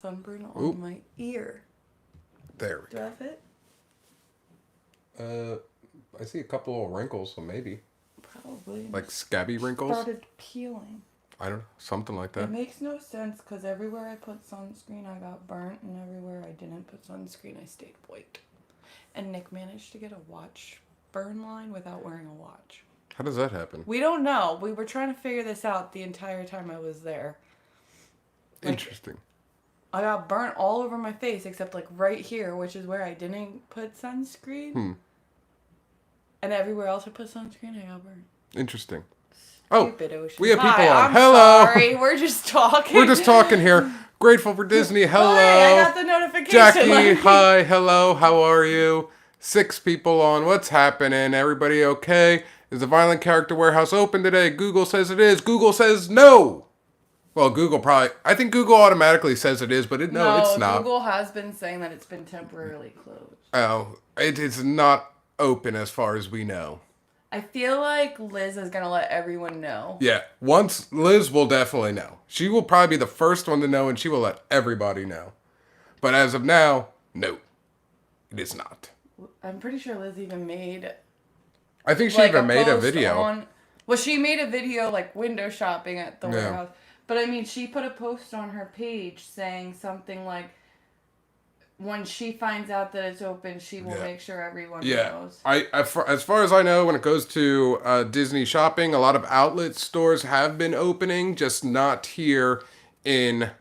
sunburn on my ear. There we go. Do I have it? I see a couple of wrinkles, so maybe. Probably. Like scabby wrinkles? Started peeling. I don't know. Something like that. It makes no sense because everywhere I put sunscreen, I got burnt, and everywhere I didn't put sunscreen, I stayed white. And Nick managed to get a watch burn line without wearing a watch. How does that happen? We don't know. We were trying to figure this out the entire time I was there. Interesting. I got burnt all over my face except like right here, which is where I didn't put sunscreen. And everywhere else I put sunscreen, I got burnt. Interesting. Stupid Ocean. We have people on. I'm Hello. Sorry, we're just talking. We're just talking here. Grateful for Disney. Hello. Oh, hey, I got the notification. Jackie, hi, hello, how are you? 6 people on. What's happening? Everybody okay? Is the Violent Character Warehouse open today? Google says it is. Google says no. Well, I think Google automatically says it is, but no, it's not. Google has been saying that it's been temporarily closed. Oh, it is not open as far as we know. I feel like Liz is going to let everyone know. Yeah, once Liz will definitely know. She will probably be the first one to know, and she will let everybody know. But as of now, no, it is not. I'm pretty sure Liz even made... I think she even made a video. Well, she made a video like window shopping at the warehouse. But I mean, she put a post on her page saying something like, when she finds out that it's open, she will make sure everyone knows. As far as I know, when it goes to Disney shopping, a lot of outlet stores have been opening, just not here in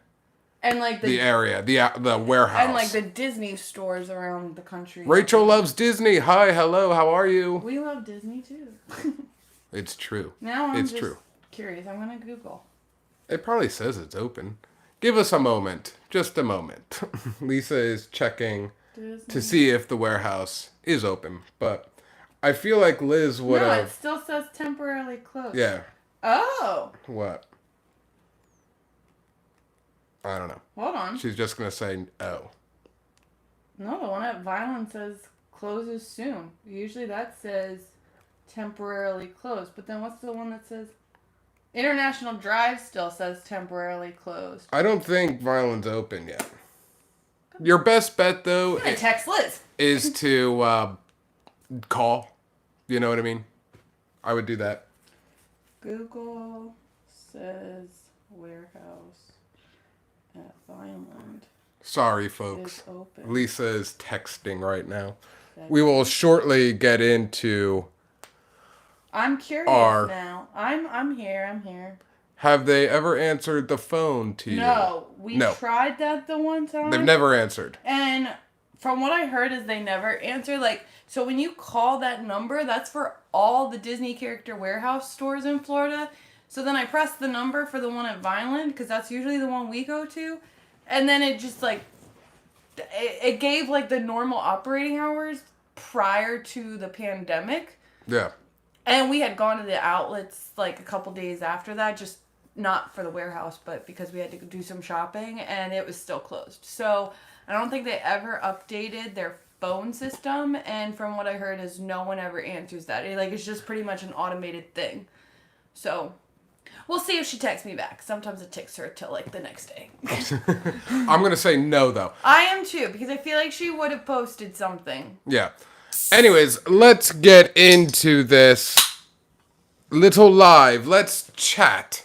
the area, the warehouse. And like the Disney stores around the country. Rachel loves Disney. Hi, hello, how are you? We love Disney too. It's true. Now I'm just curious. I'm going to Google. It probably says it's open. Give us a moment. Just a moment. Lisa is checking to see if the warehouse is open. But I feel like Liz would have... No, it still says temporarily closed. Yeah. Oh. What? I don't know. Hold on. She's just going to say, oh. No, the one at Violent says closes soon. Usually that says temporarily closed. But then what's the one that says... International Drive still says temporarily closed. I don't think Violent's open yet. Your best bet, though, text Liz. is to call. You know what I mean? I would do that. Google says warehouse at Violent. Sorry, folks. Lisa is texting right now. We will shortly get into... I'm curious now. I'm here. Have they ever answered the phone to you? No. We tried that the one time. They've never answered. And from what I heard is they never answer. Like, so when you call that number, that's for all the Disney Character Warehouse stores in Florida. So then I pressed the number for the one at Vineland, because that's usually the one we go to. And then it just, like, it gave, like, the normal operating hours prior to the pandemic. Yeah. And we had gone to the outlets like a couple days after that, just not for the warehouse, but because we had to do some shopping, and it was still closed. So I don't think they ever updated their phone system, and from what I heard is no one ever answers that. It's just pretty much an automated thing. So we'll see if she texts me back. Sometimes it takes her till like the next day. I'm going to say no, though. I am too, because I feel like she would have posted something. Yeah. Anyways, let's get into this little live. Let's chat.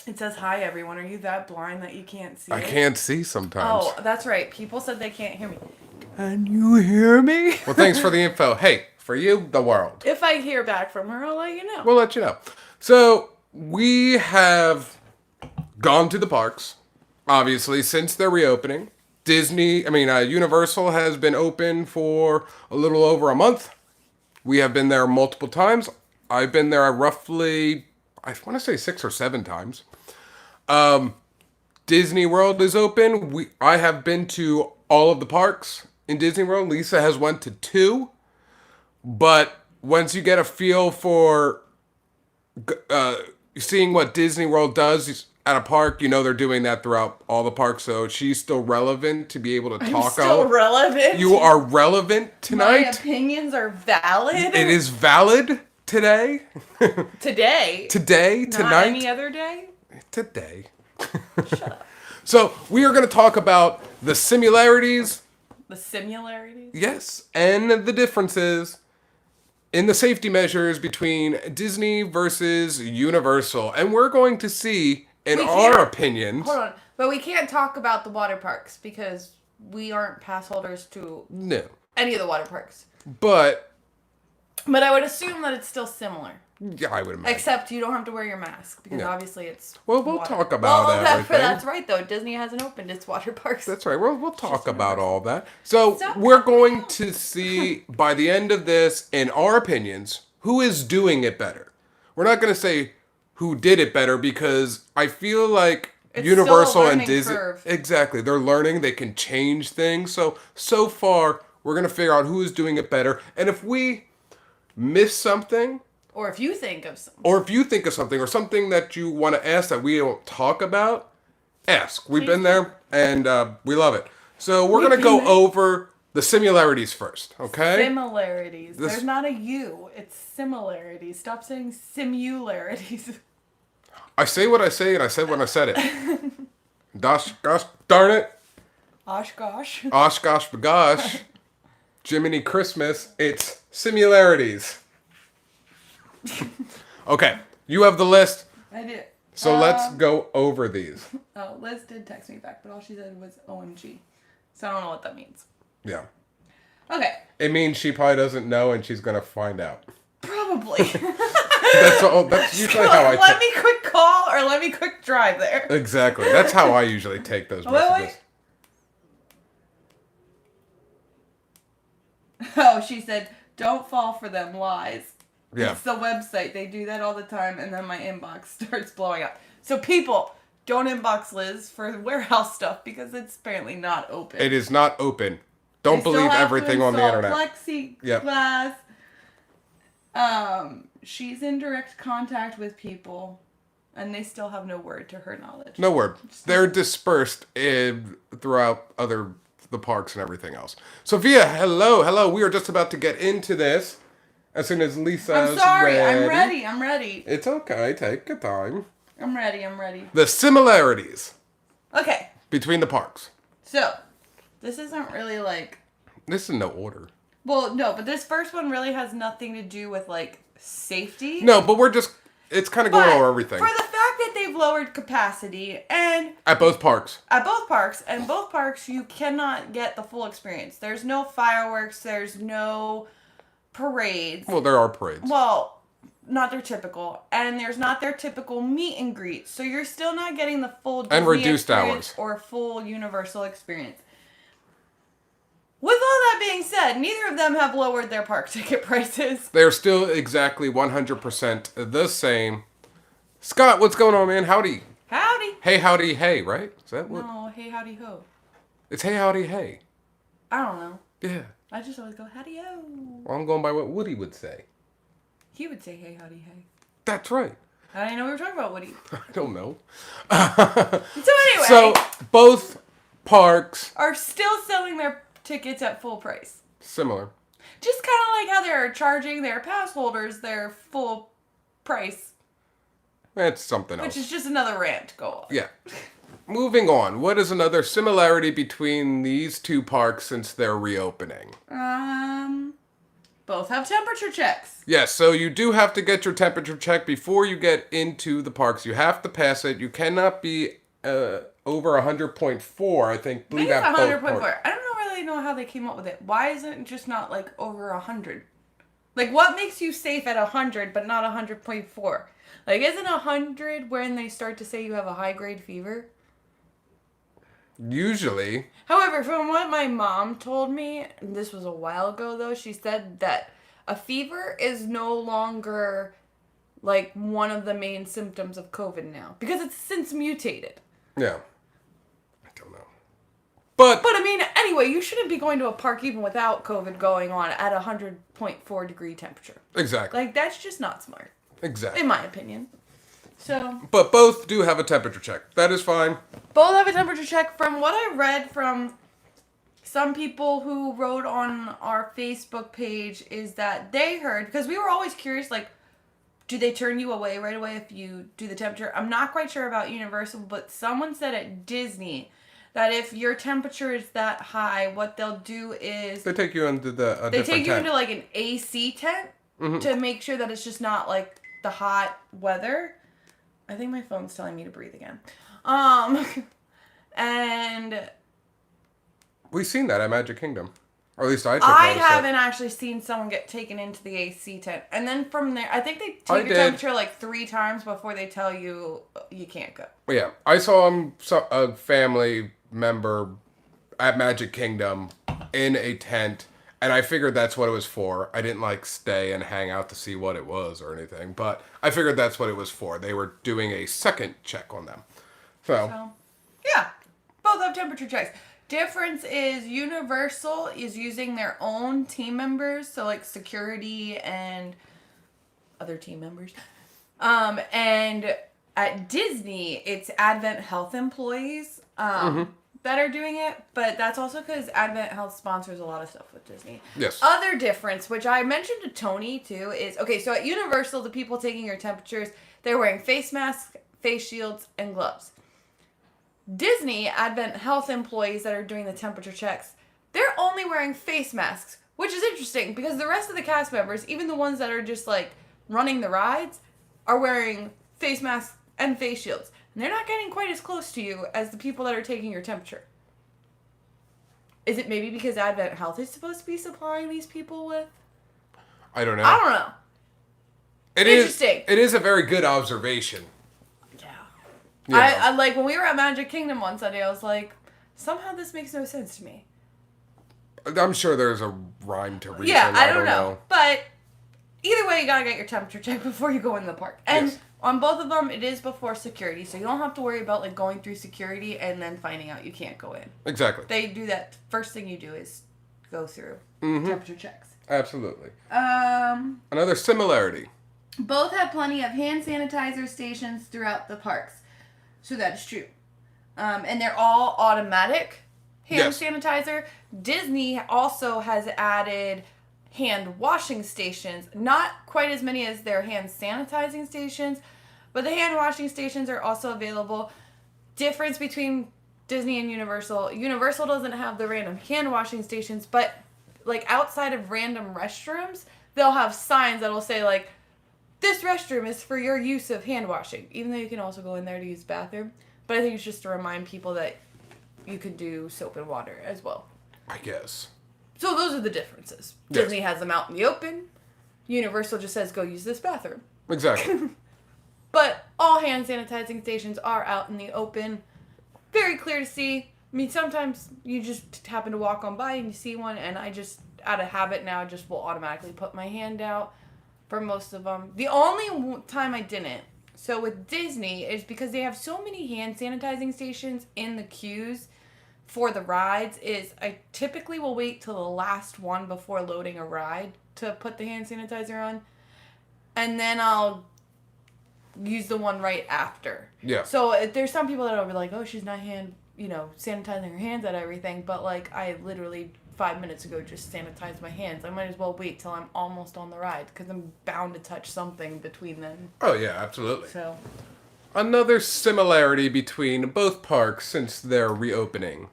It says, hi, everyone. Are you that blind that you can't see I can't see sometimes. Oh, that's right. People said they can't hear me. Can you hear me? Well, thanks for the info. Hey, for you, the world. If I hear back from her, I'll let you know. We'll let you know. So, we have gone to the parks, obviously, since they're reopening. Universal has been open for a little over a month. We have been there multiple times. I've been there roughly, I want to say 6 or 7 times. Disney World is open. I have been to all of the parks in Disney World. Lisa has went to 2. But once you get a feel for seeing what Disney World does at a park, they're doing that throughout all the parks, so she's still relevant to be able to talk out. Still relevant? You are relevant tonight. My opinions are valid? It is valid today. Today? Today, Not tonight. any other day? Today. Shut up. So we are going to talk about the similarities, The similarities? yes, and the differences in the safety measures between Disney versus Universal. And we're going to see, in our opinions... Hold on. But we can't talk about the water parks because we aren't pass holders to No. any of the water parks. But I would assume that it's still similar. yeah, I would imagine. Except you don't have to wear your mask because obviously it's Well, we'll water. talk about everything. That's right, though. Disney hasn't opened its water parks. That's right. We'll talk about all that. So Stop we're cutting going out. to see, by the end of this, in our opinions, who is doing it better. We're not going to say who did it better because I feel like It's Universal still a and learning Disney... curve. Exactly. They're learning. They can change things. So far, we're going to figure out who is doing it better. And if we miss something... Or if you think of something. Or if you think of something, or something that you want to ask that we don't talk about, ask. We've been there, and we love it. So we're going to go over the similarities first, okay? Similarities. There's not a U. It's similarities. Stop saying simularities. I say what I say, and I said when I said it. Gosh darn it. Osh gosh. Osh gosh bagosh. Jiminy Christmas. It's similarities. Okay, you have the list. I did. So let's go over these. Oh, Liz did text me back, but all she said was OMG. So I don't know what that means. Yeah. Okay. It means she probably doesn't know, and she's going to find out. Probably. That's usually how I Let me quick call or let me quick drive there. Exactly. That's how I usually take those messages. Oh, she said, don't fall for them lies. Yeah. It's the website. They do that all the time, and then my inbox starts blowing up. So people, don't inbox Liz for warehouse stuff because it's apparently not open. It is not open. Don't believe everything on the internet. Plexiglass. She's in direct contact with people, and they still have no word to her knowledge. No word. They're dispersed throughout the parks and everything else. Sophia, hello. We are just about to get into this. As soon as Lisa's I'm sorry. ready. I'm ready. It's okay. Take your time. I'm ready. The similarities Okay. between the parks. So, this isn't really like... This is no order. Well, no, but this first one really has nothing to do with, like, safety. No, but it's kind of going over everything. For the fact that they've lowered capacity and... At both parks. And both parks, you cannot get the full experience. There's no fireworks. There's no parades. Well, there are parades. Well, not their typical. And there's not their typical meet and greet. So you're still not getting the full Disney and reduced experience hours. or full Universal experience. With all that being said, neither of them have lowered their park ticket prices. They're still exactly 100% the same. Scott, what's going on, man? Howdy. Howdy. Hey, howdy, hey, right? Is that what? No, hey, howdy, ho. It's hey, howdy, hey. I don't know. Yeah. I just always go, howdy, ho. Well, I'm going by what Woody would say. He would say, hey, howdy, hey. That's right. How do you know we were talking about Woody? I don't know. So anyway. So, both parks... are still selling their tickets at full price. Similar. Just kind of like how they're charging their pass holders their full price. That's something else. Which is just another rant. Go on. Yeah. Moving on. What is another similarity between these two parks since they're reopening? Both have temperature checks. Yes, so you do have to get your temperature check before you get into the parks. You have to pass it. You cannot be over 100.4, I think. I think it's 100.4. I don't really know how they came up with it. Why isn't it just not like over 100? Like, what makes you safe at 100 but not 100.4? Like, isn't 100 when they start to say you have a high-grade fever? Usually. However, from what my mom told me, and this was a while ago though, she said that a fever is no longer like one of the main symptoms of COVID now. Because it's since mutated. Yeah. I don't know. But I mean, anyway, you shouldn't be going to a park even without COVID going on at 100.4 degree temperature. Exactly. Like, that's just not smart. Exactly. In my opinion. So. But both do have a temperature check. That is fine. Both have a temperature check. From what I read from some people who wrote on our Facebook page is that they heard, because we were always curious, like, do they turn you away right away if you do the temperature? I'm not quite sure about Universal, but someone said at Disney that if your temperature is that high, what they'll do is They take you into they take you tent. into like an AC tent to make sure that it's just not like the hot weather. I think my phone's telling me to breathe again. And We've seen that at Magic Kingdom. Or at least I haven't actually seen someone get taken into the AC tent. And then from there, I think they take your temperature like 3 times before they tell you you can't go. Yeah. I saw a family member at Magic Kingdom in a tent, and I figured that's what it was for. I didn't like stay and hang out to see what it was or anything, but I figured that's what it was for. They were doing a second check on them. So yeah. Both have temperature checks. Difference is Universal is using their own team members, so like security and other team members. And at Disney, it's Advent Health employees that are doing it, but that's also because Advent Health sponsors a lot of stuff with Disney. Yes. Other difference, which I mentioned to Tony too, is so at Universal, the people taking your temperatures, they're wearing face masks, face shields, and gloves. Disney Advent Health employees that are doing the temperature checks, they're only wearing face masks, which is interesting because the rest of the cast members, even the ones that are just like running the rides, are wearing face masks and face shields. And they're not getting quite as close to you as the people that are taking your temperature. Is it maybe because Advent Health is supposed to be supplying these people with? I don't know. I don't know. Interesting. It is a very good observation. Yeah. I like when we were at Magic Kingdom one Sunday, I was like, somehow this makes no sense to me. I'm sure there's a rhyme to reason. Yeah, I don't know. But either way, you gotta get your temperature checked before you go in the park. And on both of them, it is before security, so you don't have to worry about like going through security and then finding out you can't go in. Exactly. They do that. First thing you do is go through temperature checks. Absolutely. Another similarity. Both have plenty of hand sanitizer stations throughout the parks. So that is true. And they're all automatic hand sanitizer. Disney also has added hand washing stations. Not quite as many as their hand sanitizing stations, but the hand washing stations are also available. Difference between Disney and Universal. Universal doesn't have the random hand washing stations, but like outside of random restrooms, they'll have signs that'll say like, this restroom is for your use of hand washing, even though you can also go in there to use the bathroom. But I think it's just to remind people that you could do soap and water as well. I guess. So those are the differences. Yes. Disney has them out in the open. Universal just says, go use this bathroom. Exactly. But all hand sanitizing stations are out in the open. Very clear to see. I mean, sometimes you just happen to walk on by and you see one, and I just, out of habit now, just will automatically put my hand out. For most of them. The only time I didn't, so with Disney, is because they have so many hand sanitizing stations in the queues for the rides, is I typically will wait till the last one before loading a ride to put the hand sanitizer on. And then I'll use the one right after. Yeah. So there's some people that will be like, oh, she's not sanitizing her hands at everything. But like, I literally 5 minutes ago just sanitized my hands. I might as well wait till I'm almost on the ride because I'm bound to touch something between then. Oh yeah, absolutely. So another similarity between both parks since their reopening.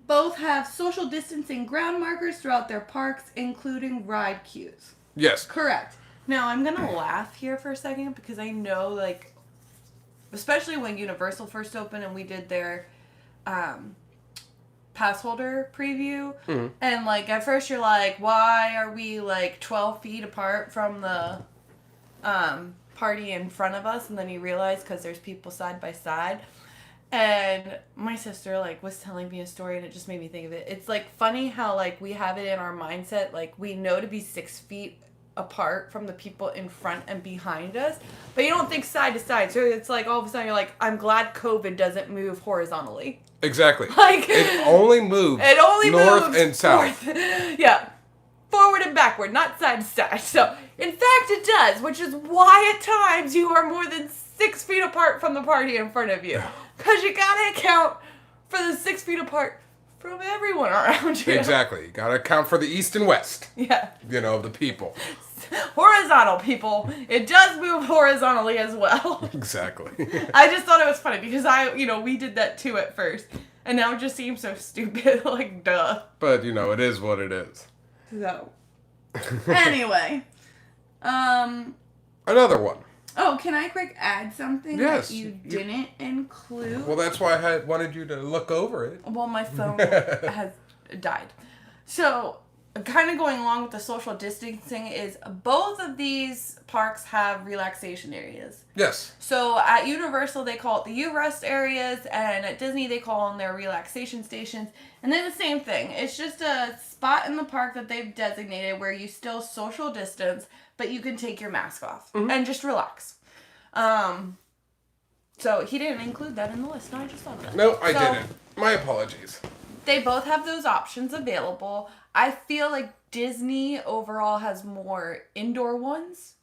Both have social distancing ground markers throughout their parks, including ride queues. Yes. Correct. Now I'm gonna laugh here for a second because I know like, especially when Universal first opened and we did their pass holder preview, and like at first you're like, why are we like 12 feet apart from the party in front of us? And then you realize because there's people side by side. And my sister like was telling me a story and it just made me think of it. It's like funny how like we have it in our mindset, like we know to be 6 feet apart from the people in front and behind us, but you don't think side to side. So it's like all of a sudden you're like, I'm glad COVID doesn't move horizontally. Exactly. Like it only moves north and south. Yeah. Forward and backward, not side to side. So in fact it does, which is why at times you are more than 6 feet apart from the party in front of you. Because you gotta account for the 6 feet apart from everyone around you. Exactly. You gotta account for the east and west. Yeah. Of the people. Horizontal, people. It does move horizontally as well. Exactly. I just thought it was funny because we did that too at first. And now it just seems so stupid. Like, duh. But, it is what it is. So. Anyway. Another one. Oh, can I quick add something Yes. that you didn't include? Well, that's why I wanted you to look over it. Well, my phone has died. So, kind of going along with the social distancing is both of these parks have relaxation areas. Yes. So, at Universal, they call it the U-Rest areas, and at Disney, they call them their relaxation stations. And they're the same thing. It's just a spot in the park that they've designated where you still social distance, but you can take your mask off and just relax. So he didn't include that in the list. No, I just thought of that. No, I didn't. My apologies. They both have those options available. I feel like Disney overall has more indoor ones.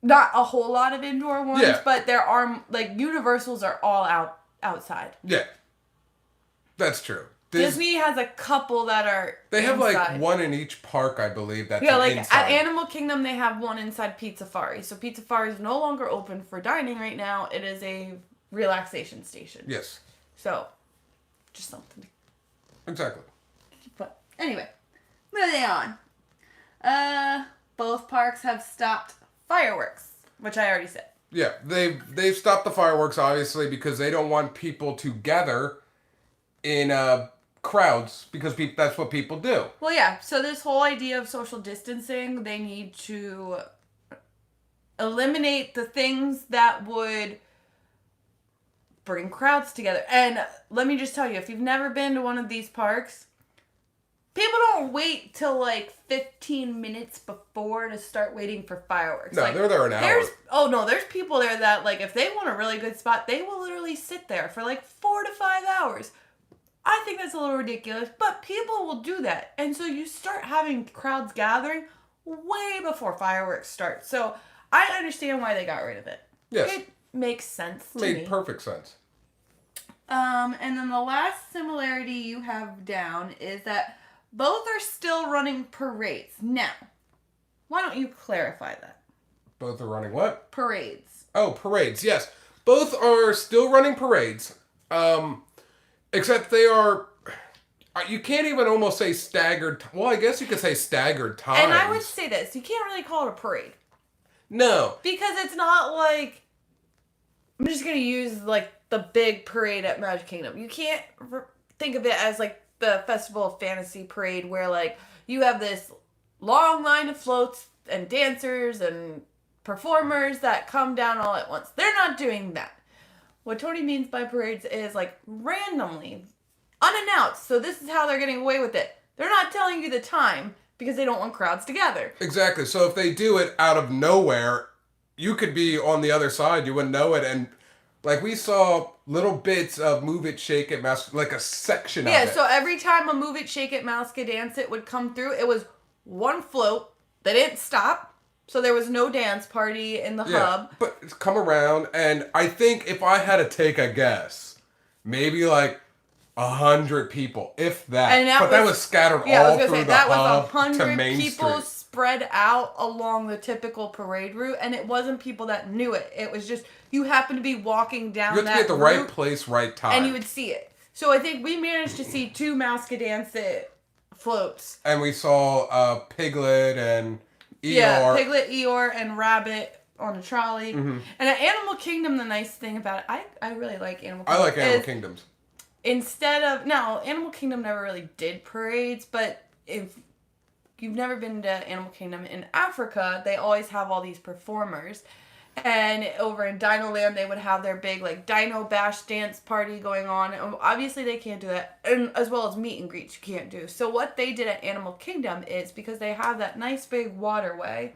Not a whole lot of indoor ones, but there are, Universals are all outside. Yeah. That's true. Disney has a couple that are They have inside. one in each park, I believe. That's inside. At Animal Kingdom, they have one inside Pizza Safari. So Pizza Safari is no longer open for dining right now. It is a relaxation station. Yes. So, just something. Exactly. But anyway, moving on. Both parks have stopped fireworks, which I already said. Yeah, they've stopped the fireworks obviously because they don't want people to gather in crowds because that's what people do. Well, yeah. So this whole idea of social distancing, they need to eliminate the things that would bring crowds together. And let me just tell you, if you've never been to one of these parks, people don't wait till 15 minutes before to start waiting for fireworks. No, they're there an hour. There's people there that if they want a really good spot, they will literally sit there for 4 to 5 hours. I think that's a little ridiculous, but people will do that. And so you start having crowds gathering way before fireworks start. So I understand why they got rid of it. Yes. It makes sense to me. Made perfect sense. And then the last similarity you have down is that both are still running parades. Now, why don't you clarify that? Both are running what? Parades. Oh, parades, yes. Both are still running parades. Except they are, you can't even almost say staggered, well, I guess you could say staggered times. And I would say this, you can't really call it a parade. No. Because it's not I'm just going to use the big parade at Magic Kingdom. You can't think of it as the Festival of Fantasy parade where you have this long line of floats and dancers and performers that come down all at once. They're not doing that. What Tony means by parades is randomly, unannounced. So this is how they're getting away with it. They're not telling you the time because they don't want crowds to gather. Exactly. So if they do it out of nowhere, you could be on the other side. You wouldn't know it. And we saw little bits of Move It, Shake It, Mouse, a section of it. Yeah, so every time a Move It, Shake It, Mouse It, Dance It would come through, it was one float. They didn't stop. So there was no dance party in the hub. But it's come around, and I think if I had to take a guess, maybe 100 people, if that. And that was scattered all through the hub to Main people Street. Spread out along the typical parade route, and it wasn't people that knew it. It was just you happened to be walking down that route. You have to be at the right place, right time. And you would see it. So I think we managed to see 2 Mouse It, Dance It floats. And we saw Piglet and Eeyore. Yeah, Piglet, Eeyore, and Rabbit on a trolley. Mm-hmm. And at Animal Kingdom, the nice thing about it, I really like Animal Kingdom. I like Animal Kingdoms. Animal Kingdom never really did parades, but if you've never been to Animal Kingdom in Africa, they always have all these performers. And over in Dino Land, they would have their big Dino Bash dance party going on. And obviously, they can't do that, and as well as meet and greets, you can't do. So what they did at Animal Kingdom is because they have that nice big waterway,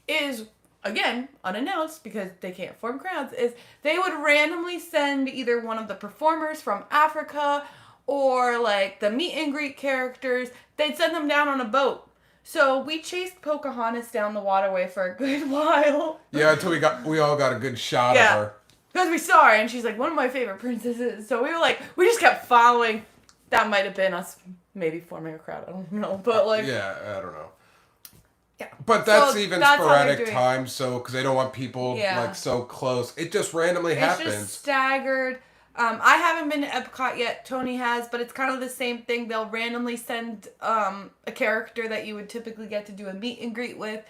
is again unannounced because they can't form crowds. Is they would randomly send either one of the performers from Africa or the meet and greet characters. They'd send them down on a boat. So we chased Pocahontas down the waterway for a good while. Yeah, until we all got a good shot of her. Because we saw her and she's one of my favorite princesses. So we were we just kept following. That might have been us maybe forming a crowd. I don't know. But yeah, I don't know. Yeah. But that's So even that's how they're sporadic doing it. times, so because they don't want people Yeah. like so close. It just randomly It's happens. just staggered. I haven't been to Epcot yet. Tony has, but it's kind of the same thing. They'll randomly send a character that you would typically get to do a meet and greet with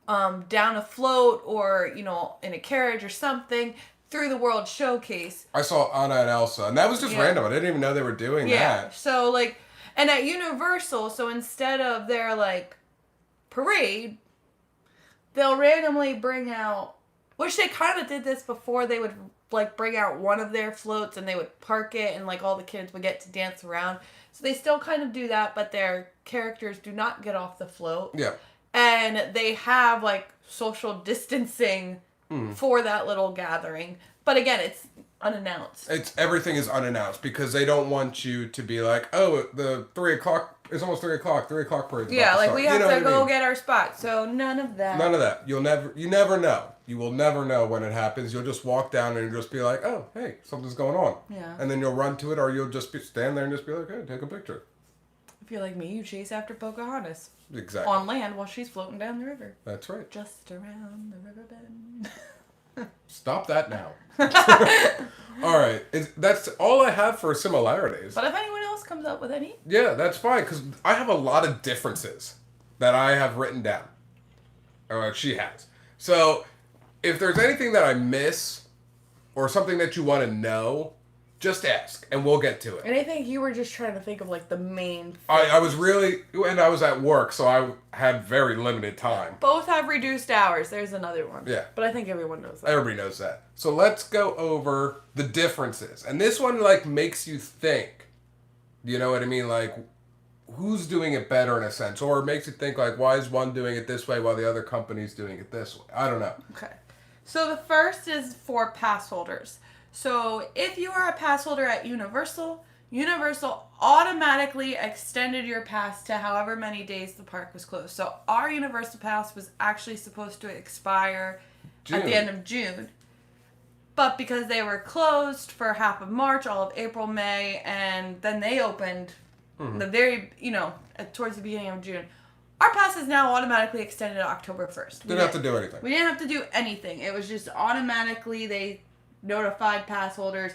down a float or, you know, in a carriage or something through the World Showcase. I saw Anna and Elsa, and that was just random. I didn't even know they were doing that. So, like, and at Universal, so instead of their, like, parade, they'll randomly bring out, which they kind of did this before, they would like bring out one of their floats and they would park it and like all the kids would get to dance around. So they still kind of do that, but their characters do not get off the float. Yeah. And they have like social distancing for that little gathering. But again, it's unannounced. Everything is unannounced because they don't want you to be like, oh, the 3 o'clock. It's almost 3 o'clock. 3 o'clock parade's Yeah, about to like start. we have to go mean? get our spot. So none of that. None of that. You never know. You will never know when it happens. You'll just walk down and you'll just be like, oh, hey, something's going on. Yeah. And then you'll run to it, or you'll just stand there and just be like, hey, take a picture. If you're like me, you chase after Pocahontas. Exactly. On land while she's floating down the river. That's right. Just around the river bend. Stop that now. All right. That's all I have for similarities. But if anyone else comes up with any. Yeah, that's fine, because I have a lot of differences that I have written down. Or she has. So, if there's anything that I miss, or something that you want to know, just ask, and we'll get to it. And I think you were just trying to think of, like, the main thing. I was really, and I was at work, so I had very limited time. Both have reduced hours. There's another one. Yeah. But I think everyone knows that. Everybody knows that. So let's go over the differences. And this one, like, makes you think. You know what I mean? Like, who's doing it better in a sense? Or it makes you think, like, why is one doing it this way while the other company's doing it this way? I don't know. Okay. So the first is for pass holders. So if you are a pass holder at Universal, Universal automatically extended your pass to however many days the park was closed. So our Universal pass was actually supposed to expire at the end of June. But because they were closed for half of March, all of April, May, and then they opened the very, towards the beginning of June, our pass is now automatically extended to October 1st. Didn't have to do anything. We didn't have to do anything. It was just automatically they notified pass holders.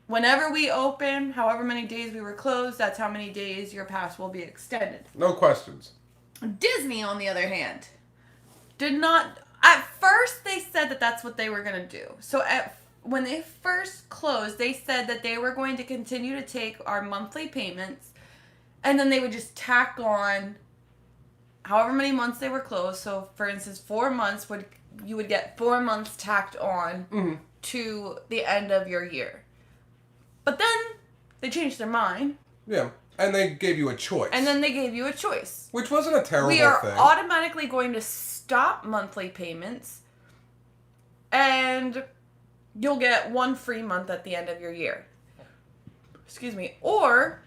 Whenever we open, however many days we were closed, that's how many days your pass will be extended. No questions. Disney, on the other hand, did not... At first, they said that that's what they were going to do. So when they first closed, they said that they were going to continue to take our monthly payments, and then they would just tack on however many months they were closed. So, for instance, 4 months, you would get 4 months tacked on to the end of your year. But then they changed their mind. Yeah. And they gave you a choice. And then they gave you a choice. Which wasn't a terrible thing. We are automatically going to stop monthly payments, and you'll get 1 free month at the end of your year. Excuse me. Or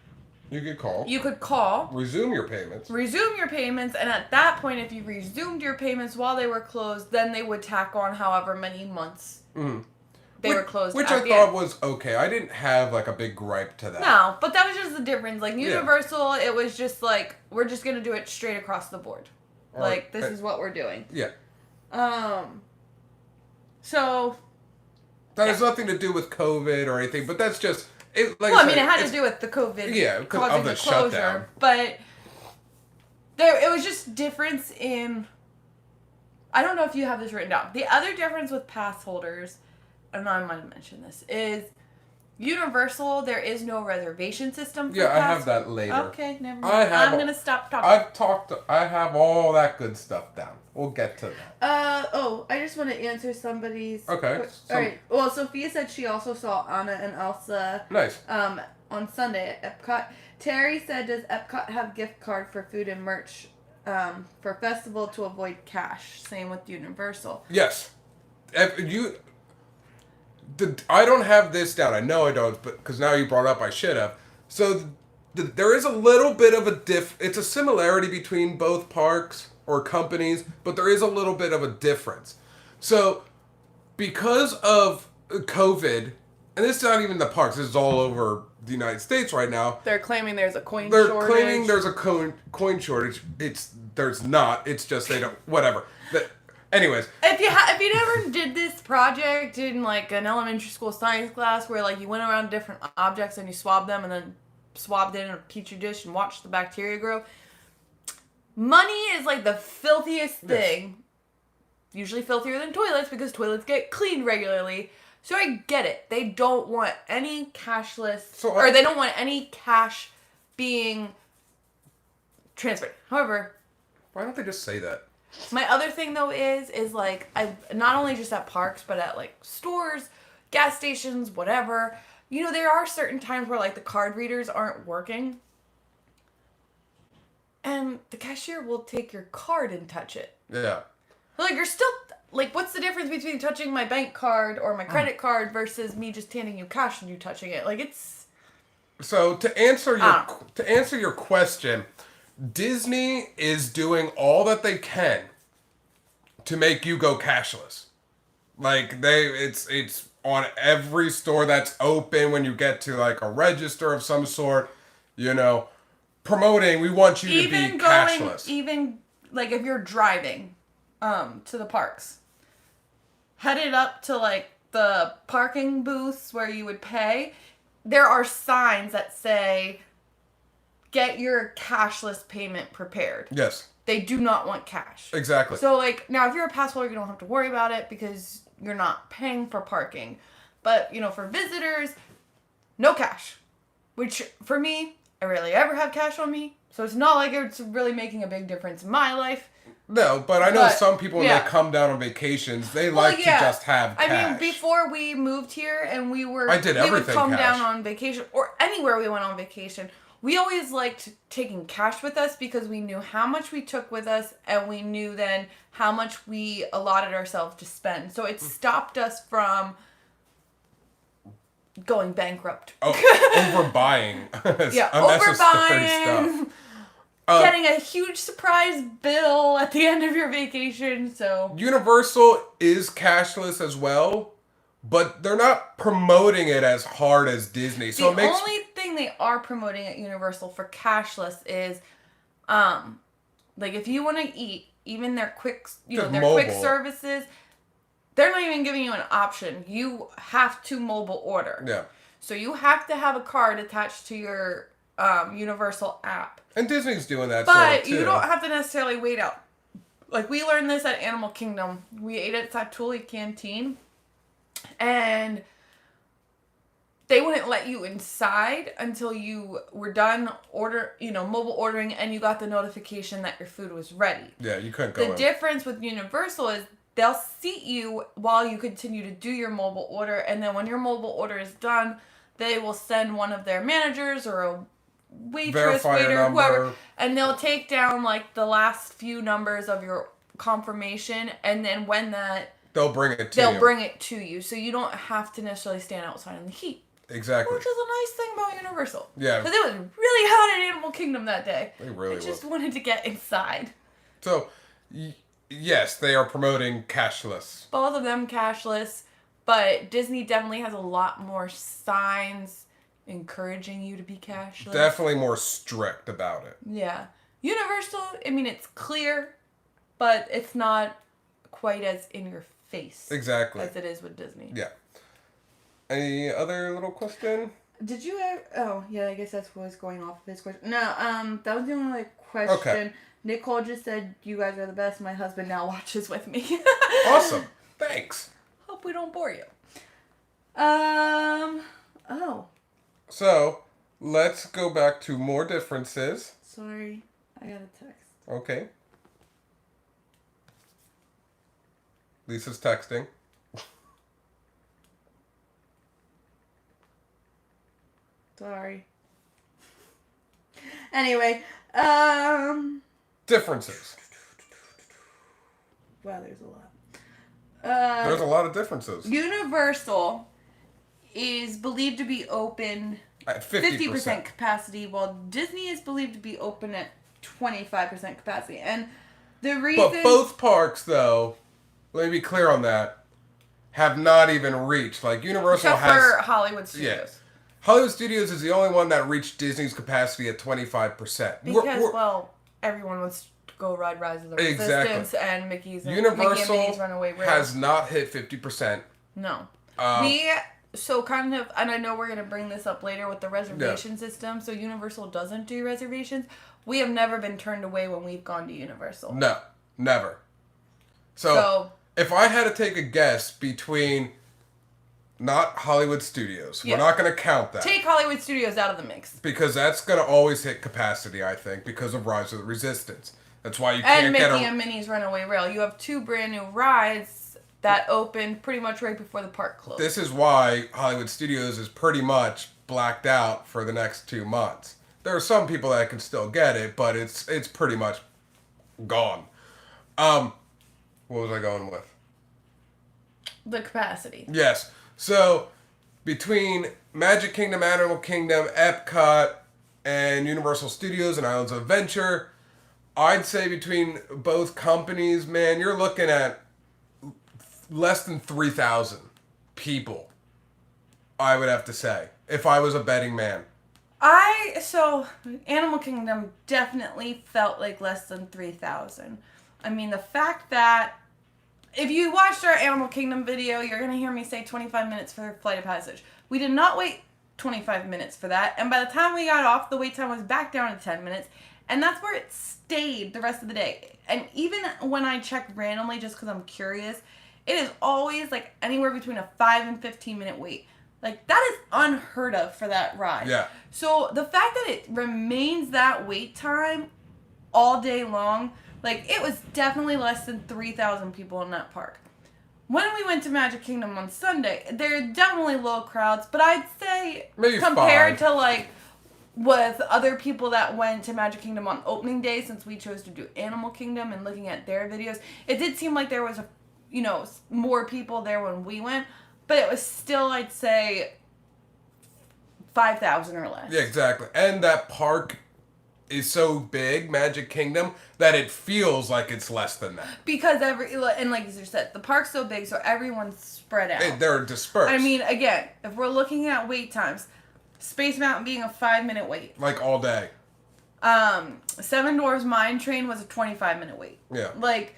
you could call. Resume your payments. And at that point, if you resumed your payments while they were closed, then they would tack on however many months they were closed. Which I thought was okay. I didn't have like a big gripe to that. No, but that was just the difference. Like Universal, it was just like, we're just going to do it straight across the board. Like, this is what we're doing. Yeah. So. That has nothing to do with COVID or anything, but that's just. It had to do with the COVID. Yeah, because causing of the closure. shutdown. But it was just difference in. I don't know if you have this written down. The other difference with pass holders, and I might have mentioned this, is Universal, there is no reservation system for I have that later. Okay, never mind. I'm going to stop talking. I have all that good stuff down. We'll get to that. I just want to answer somebody's... Okay. All right. Well, Sophia said she also saw Anna and Elsa... Nice. On Sunday at Epcot. Terry said, does Epcot have gift card for food and merch for festival to avoid cash? Same with Universal. Yes. I don't have this down. I know I don't, but because now you brought it up, I should have. So there is a little bit of a it's a similarity between both parks or companies, but there is a little bit of a difference. So because of COVID, and this is not even the parks. This is all over the United States right now. They're claiming there's a coin They're shortage. claiming there's a coin shortage. There's not. It's just they don't. Whatever. Anyways. If you never did this project in like an elementary school science class where like you went around different objects and you swabbed them and then swabbed it in a petri dish and watched the bacteria grow. Money is like the filthiest thing. Yes. Usually filthier than toilets because toilets get cleaned regularly. So I get it. They don't want any cashless, or they don't want any cash being transferred. However, why don't they just say that? My other thing though is like I not only just at parks but at like stores, gas stations, whatever. You know, there are certain times where like the card readers aren't working. And the cashier will take your card and touch it. Yeah. Like, you're still... Like, what's the difference between touching my bank card or my credit card versus me just handing you cash and you touching it? Like, it's... So, to answer your question, Disney is doing all that they can to make you go cashless. Like, it's on every store that's open when you get to, like, a register of some sort, you know... Promoting, we want you to be cashless. Even, like, if you're driving to the parks, headed up to, like, the parking booths where you would pay, there are signs that say, get your cashless payment prepared. Yes. They do not want cash. Exactly. So, like, now if you're a pass holder, you don't have to worry about it because you're not paying for parking. But, you know, for visitors, no cash. Which, for me... I rarely ever have cash on me, so it's not like it's really making a big difference in my life. No, but I know some people when they come down on vacations, they like to just have cash. I mean, before we moved here and we would come down on vacation, or anywhere we went on vacation, we always liked taking cash with us because we knew how much we took with us and we knew then how much we allotted ourselves to spend. So it stopped us from... going bankrupt. Oh, overbuying. Overbuying. Stuff. Getting a huge surprise bill at the end of your vacation, so... Universal is cashless as well, but they're not promoting it as hard as Disney. So the only thing they are promoting at Universal for cashless is, like, if you want to eat, even their quick services... They're not even giving you an option. You have to mobile order. Yeah. So you have to have a card attached to your Universal app. And Disney's doing that but too. You don't have to necessarily wait out. Like, we learned this at Animal Kingdom. We ate at Satuli Canteen. And they wouldn't let you inside until you were done mobile ordering and you got the notification that your food was ready. Yeah, you couldn't go in. The difference with Universal is they'll seat you while you continue to do your mobile order, and then when your mobile order is done, they will send one of their managers or a waitress, waiter, whoever, and they'll take down like the last few numbers of your confirmation, and then when they'll bring it to you, so you don't have to necessarily stand outside in the heat. Exactly. Which is a nice thing about Universal. Yeah. Because it was really hot at Animal Kingdom that day. I just wanted to get inside. So... Yes, they are promoting cashless. Both of them cashless, but Disney definitely has a lot more signs encouraging you to be cashless. Definitely more strict about it. Yeah. Universal, I mean, it's clear, but it's not quite as in your face. Exactly. As it is with Disney. Yeah. Any other little question? Did you ever... Oh, yeah, I guess that's what was going off of his question. No, that was the only question. Okay. Nicole just said, you guys are the best. My husband now watches with me. Awesome. Thanks. Hope we don't bore you. Oh. So, let's go back to more differences. Sorry. I got a text. Okay. Lisa's texting. Sorry. Anyway, differences. Wow, there's a lot. There's a lot of differences. Universal is believed to be open at 50% capacity, while Disney is believed to be open at 25% capacity. And the reason... But both parks, though, let me be clear on that, have not even reached. Like Universal Except has for Hollywood Studios. Yeah. Hollywood Studios is the only one that reached Disney's capacity at 25%. Because everyone wants to go ride Rise of the Resistance and Mickey and Minnie's Runaway Railroad has not hit 50%. No. And I know we're going to bring this up later with the reservation system. So Universal doesn't do reservations. We have never been turned away when we've gone to Universal. No, never. So if I had to take a guess between not Hollywood Studios, we're not going to count that. Take Hollywood Studios out of the mix. Because that's going to always hit capacity, I think, because of Rise of the Resistance. That's why you can't get Mickey and Minnie's Runaway Rail. You have 2 brand new rides that opened pretty much right before the park closed. This is why Hollywood Studios is pretty much blacked out for the next 2 months. There are some people that can still get it, but it's pretty much gone. What was I going with? The capacity. Yes. So, between Magic Kingdom, Animal Kingdom, Epcot, and Universal Studios and Islands of Adventure, I'd say between both companies, man, you're looking at less than 3,000 people, I would have to say, if I was a betting man. So, Animal Kingdom definitely felt like less than 3,000. I mean, the fact that if you watched our Animal Kingdom video, you're going to hear me say 25 minutes for Flight of Passage. We did not wait 25 minutes for that. And by the time we got off, the wait time was back down to 10 minutes. And that's where it stayed the rest of the day. And even when I check randomly, just because I'm curious, it is always like anywhere between a 5 and 15 minute wait. Like, that is unheard of for that ride. Yeah. So the fact that it remains that wait time all day long, like, it was definitely less than 3,000 people in that park. When we went to Magic Kingdom on Sunday, there are definitely low crowds, but I'd say maybe compared 5. to, like, with other people that went to Magic Kingdom on opening day, since we chose to do Animal Kingdom and looking at their videos, it did seem like there was, more people there when we went, but it was still, I'd say, 5,000 or less. Yeah, exactly. And that park is so big, Magic Kingdom, that it feels like it's less than that. Because and like you said, the park's so big, so everyone's spread out. They're dispersed. I mean, again, if we're looking at wait times, Space Mountain being a 5-minute wait. Like all day. Seven Dwarfs Mine Train was a 25-minute wait. Yeah. Like,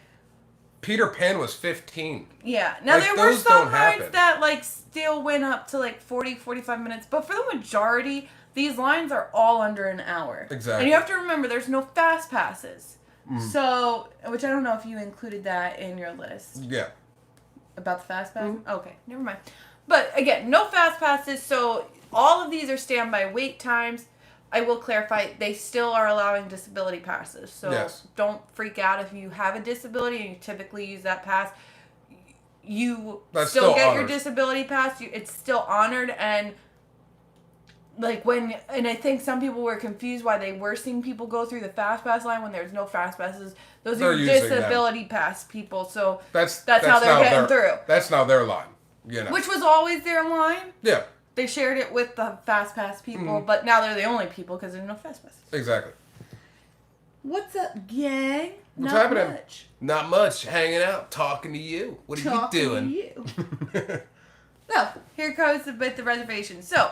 Peter Pan was 15. Yeah. Now, like, there were some rides that, like, still went up to, like, 40, 45 minutes. But for the majority, these lines are all under an hour. Exactly. And you have to remember, there's no fast passes. So, which I don't know if you included that in your list. Yeah. About the fast pass? Okay, never mind. But, again, no fast passes. So, all of these are standby wait times. I will clarify, they still are allowing disability passes. So don't freak out if you have a disability and you typically use that pass. You still get your disability pass. It's still honored. And and I think some people were confused why they were seeing people go through the fast pass line when there's no fast passes. Those are disability pass people. So that's how they're getting through. That's now their line. Which was always their line. Yeah. They shared it with the Fast Pass people, but now they're the only people because there's no Fast Passes. Exactly. What's up, gang? What's happening? Much. Not much. Hanging out, talking to you. What are you doing? To you. So, here goes with the reservation. So,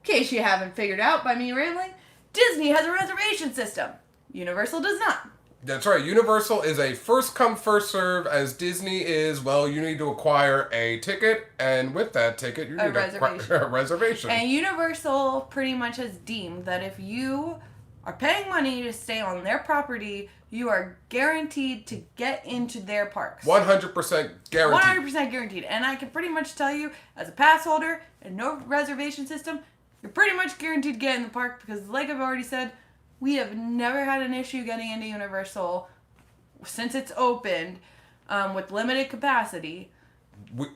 in case you haven't figured out by me rambling, Disney has a reservation system. Universal does not. That's right. Universal is a first come, first serve, as Disney is, well, you need to acquire a ticket, and with that ticket, you need a reservation. And Universal pretty much has deemed that if you are paying money to stay on their property, you are guaranteed to get into their parks. 100% guaranteed. 100% guaranteed. And I can pretty much tell you, as a pass holder and no reservation system, you're pretty much guaranteed to get in the park because, like I've already said, we have never had an issue getting into Universal since it's opened with limited capacity.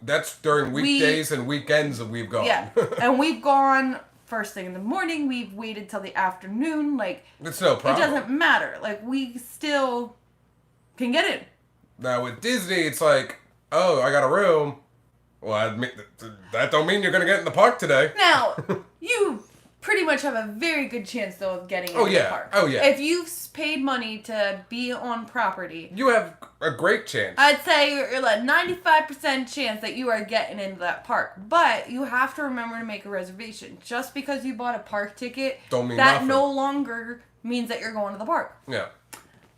That's during weekdays and weekends that we've gone. Yeah, and we've gone first thing in the morning. We've waited till the afternoon. Like, it's no problem. It doesn't matter. Like, we still can get in. Now, with Disney, it's like, oh, I got a room. Well, that don't mean you're going to get in the park today. Now, you pretty much have a very good chance, though, of getting into the park. Oh, yeah. If you've paid money to be on property. You have a great chance. I'd say you're like 95% chance that you are getting into that park. But you have to remember to make a reservation. Just because you bought a park ticket, Don't mean that nothing. no longer means that you're going to the park. Yeah.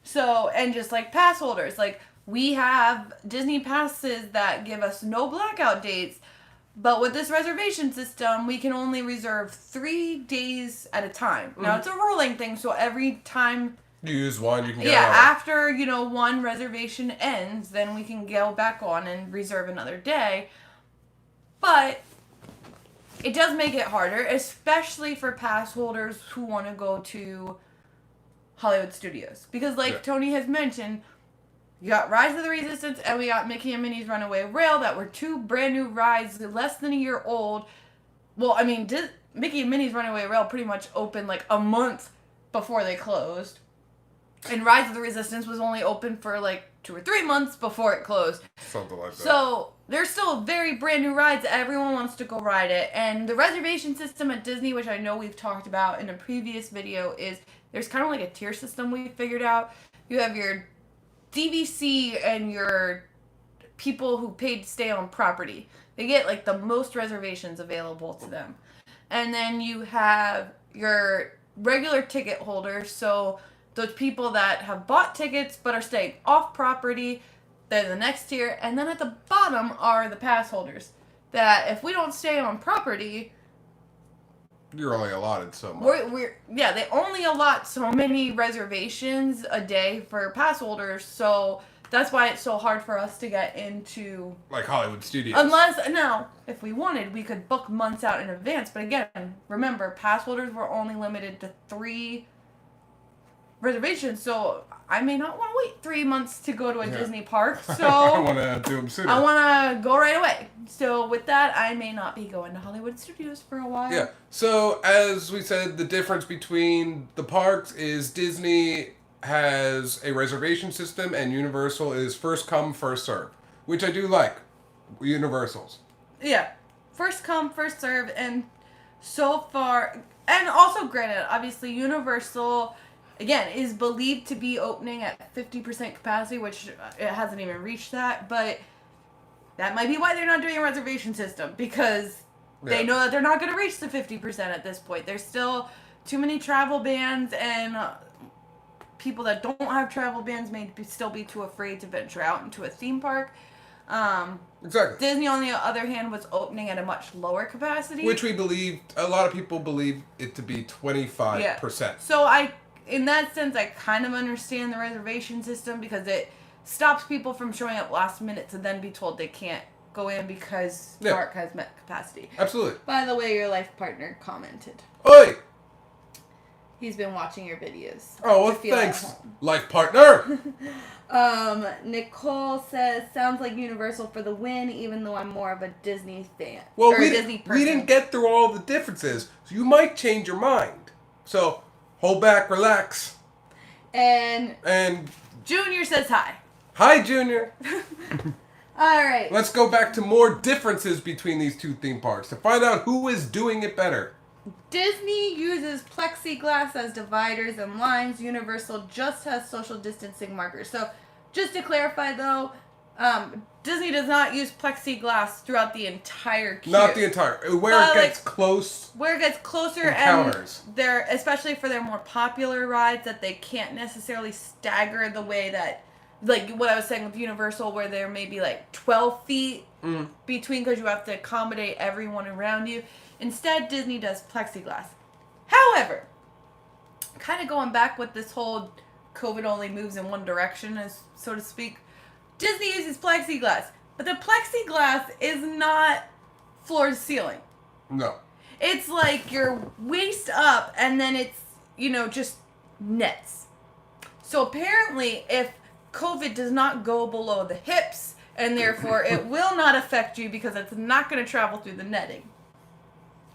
So, and just like pass holders, like we have Disney passes that give us no blackout dates. But with this reservation system, we can only reserve 3 days at a time. Now, it's a rolling thing, so every time... You use one, you can get after, one reservation ends, then we can go back on and reserve another day. But it does make it harder, especially for pass holders who want to go to Hollywood Studios. Because like Tony has mentioned... You got Rise of the Resistance, and we got Mickey and Minnie's Runaway Rail that were 2 brand new rides, less than a year old. Well, I mean, Mickey and Minnie's Runaway Rail pretty much opened like a month before they closed. And Rise of the Resistance was only open for like 2 or 3 months before it closed. Something like that. So, they're still very brand new rides. Everyone wants to go ride it. And the reservation system at Disney, which I know we've talked about in a previous video, is there's kind of like a tier system we figured out. You have your DVC and your people who paid to stay on property. They get like the most reservations available to them. And then you have your regular ticket holders. So those people that have bought tickets but are staying off property, they're the next tier. And then at the bottom are the pass holders. That if we don't stay on property... You're only allotted so much. They only allot so many reservations a day for pass holders, so that's why it's so hard for us to get into... Like Hollywood Studios. Now, if we wanted, we could book months out in advance, but again, remember, pass holders were only limited to 3 reservations, so I may not want to wait 3 months to go to a Disney park, so... I want to do them sooner. I want to go right away. So with that, I may not be going to Hollywood Studios for a while. Yeah. So as we said, the difference between the parks is Disney has a reservation system and Universal is first come, first serve, which I do like. Universal's. Yeah. First come, first serve, and so far, and also granted, obviously Universal, again, is believed to be opening at 50% capacity, which it hasn't even reached that, but that might be why they're not doing a reservation system, because they know that they're not going to reach the 50% at this point. There's still too many travel bans, and people that don't have travel bans may still be too afraid to venture out into a theme park. Exactly. Disney, on the other hand, was opening at a much lower capacity. Which a lot of people believe it to be 25%. Yeah. So in that sense, I kind of understand the reservation system, because it stops people from showing up last minute to then be told they can't go in because the park has met capacity. Absolutely. By the way, your life partner commented. Oi! He's been watching your videos. Oh, well, thanks, life partner! Nicole says, sounds like Universal for the win, even though I'm more of a Disney fan. Well, Disney person. We didn't get through all the differences, so you might change your mind. So, hold back, relax. And Junior says hi. Hi, Junior. All right. Let's go back to more differences between these two theme parks to find out who is doing it better. Disney uses plexiglass as dividers and lines. Universal just has social distancing markers. So, just to clarify though, Disney does not use plexiglass throughout the entire queue. Not the entire. Where it gets close. Where it gets closer encounters. And they're, especially for their more popular rides, that they can't necessarily stagger the way that, like what I was saying with Universal, where there may be like 12 feet between, because you have to accommodate everyone around you. Instead, Disney does plexiglass. However, kind of going back with this whole COVID only moves in one direction, as so to speak, Disney uses plexiglass, but the plexiglass is not floor to ceiling. No. It's like your waist up, and then it's, just nets. So apparently, if COVID does not go below the hips, and therefore it will not affect you because it's not going to travel through the netting.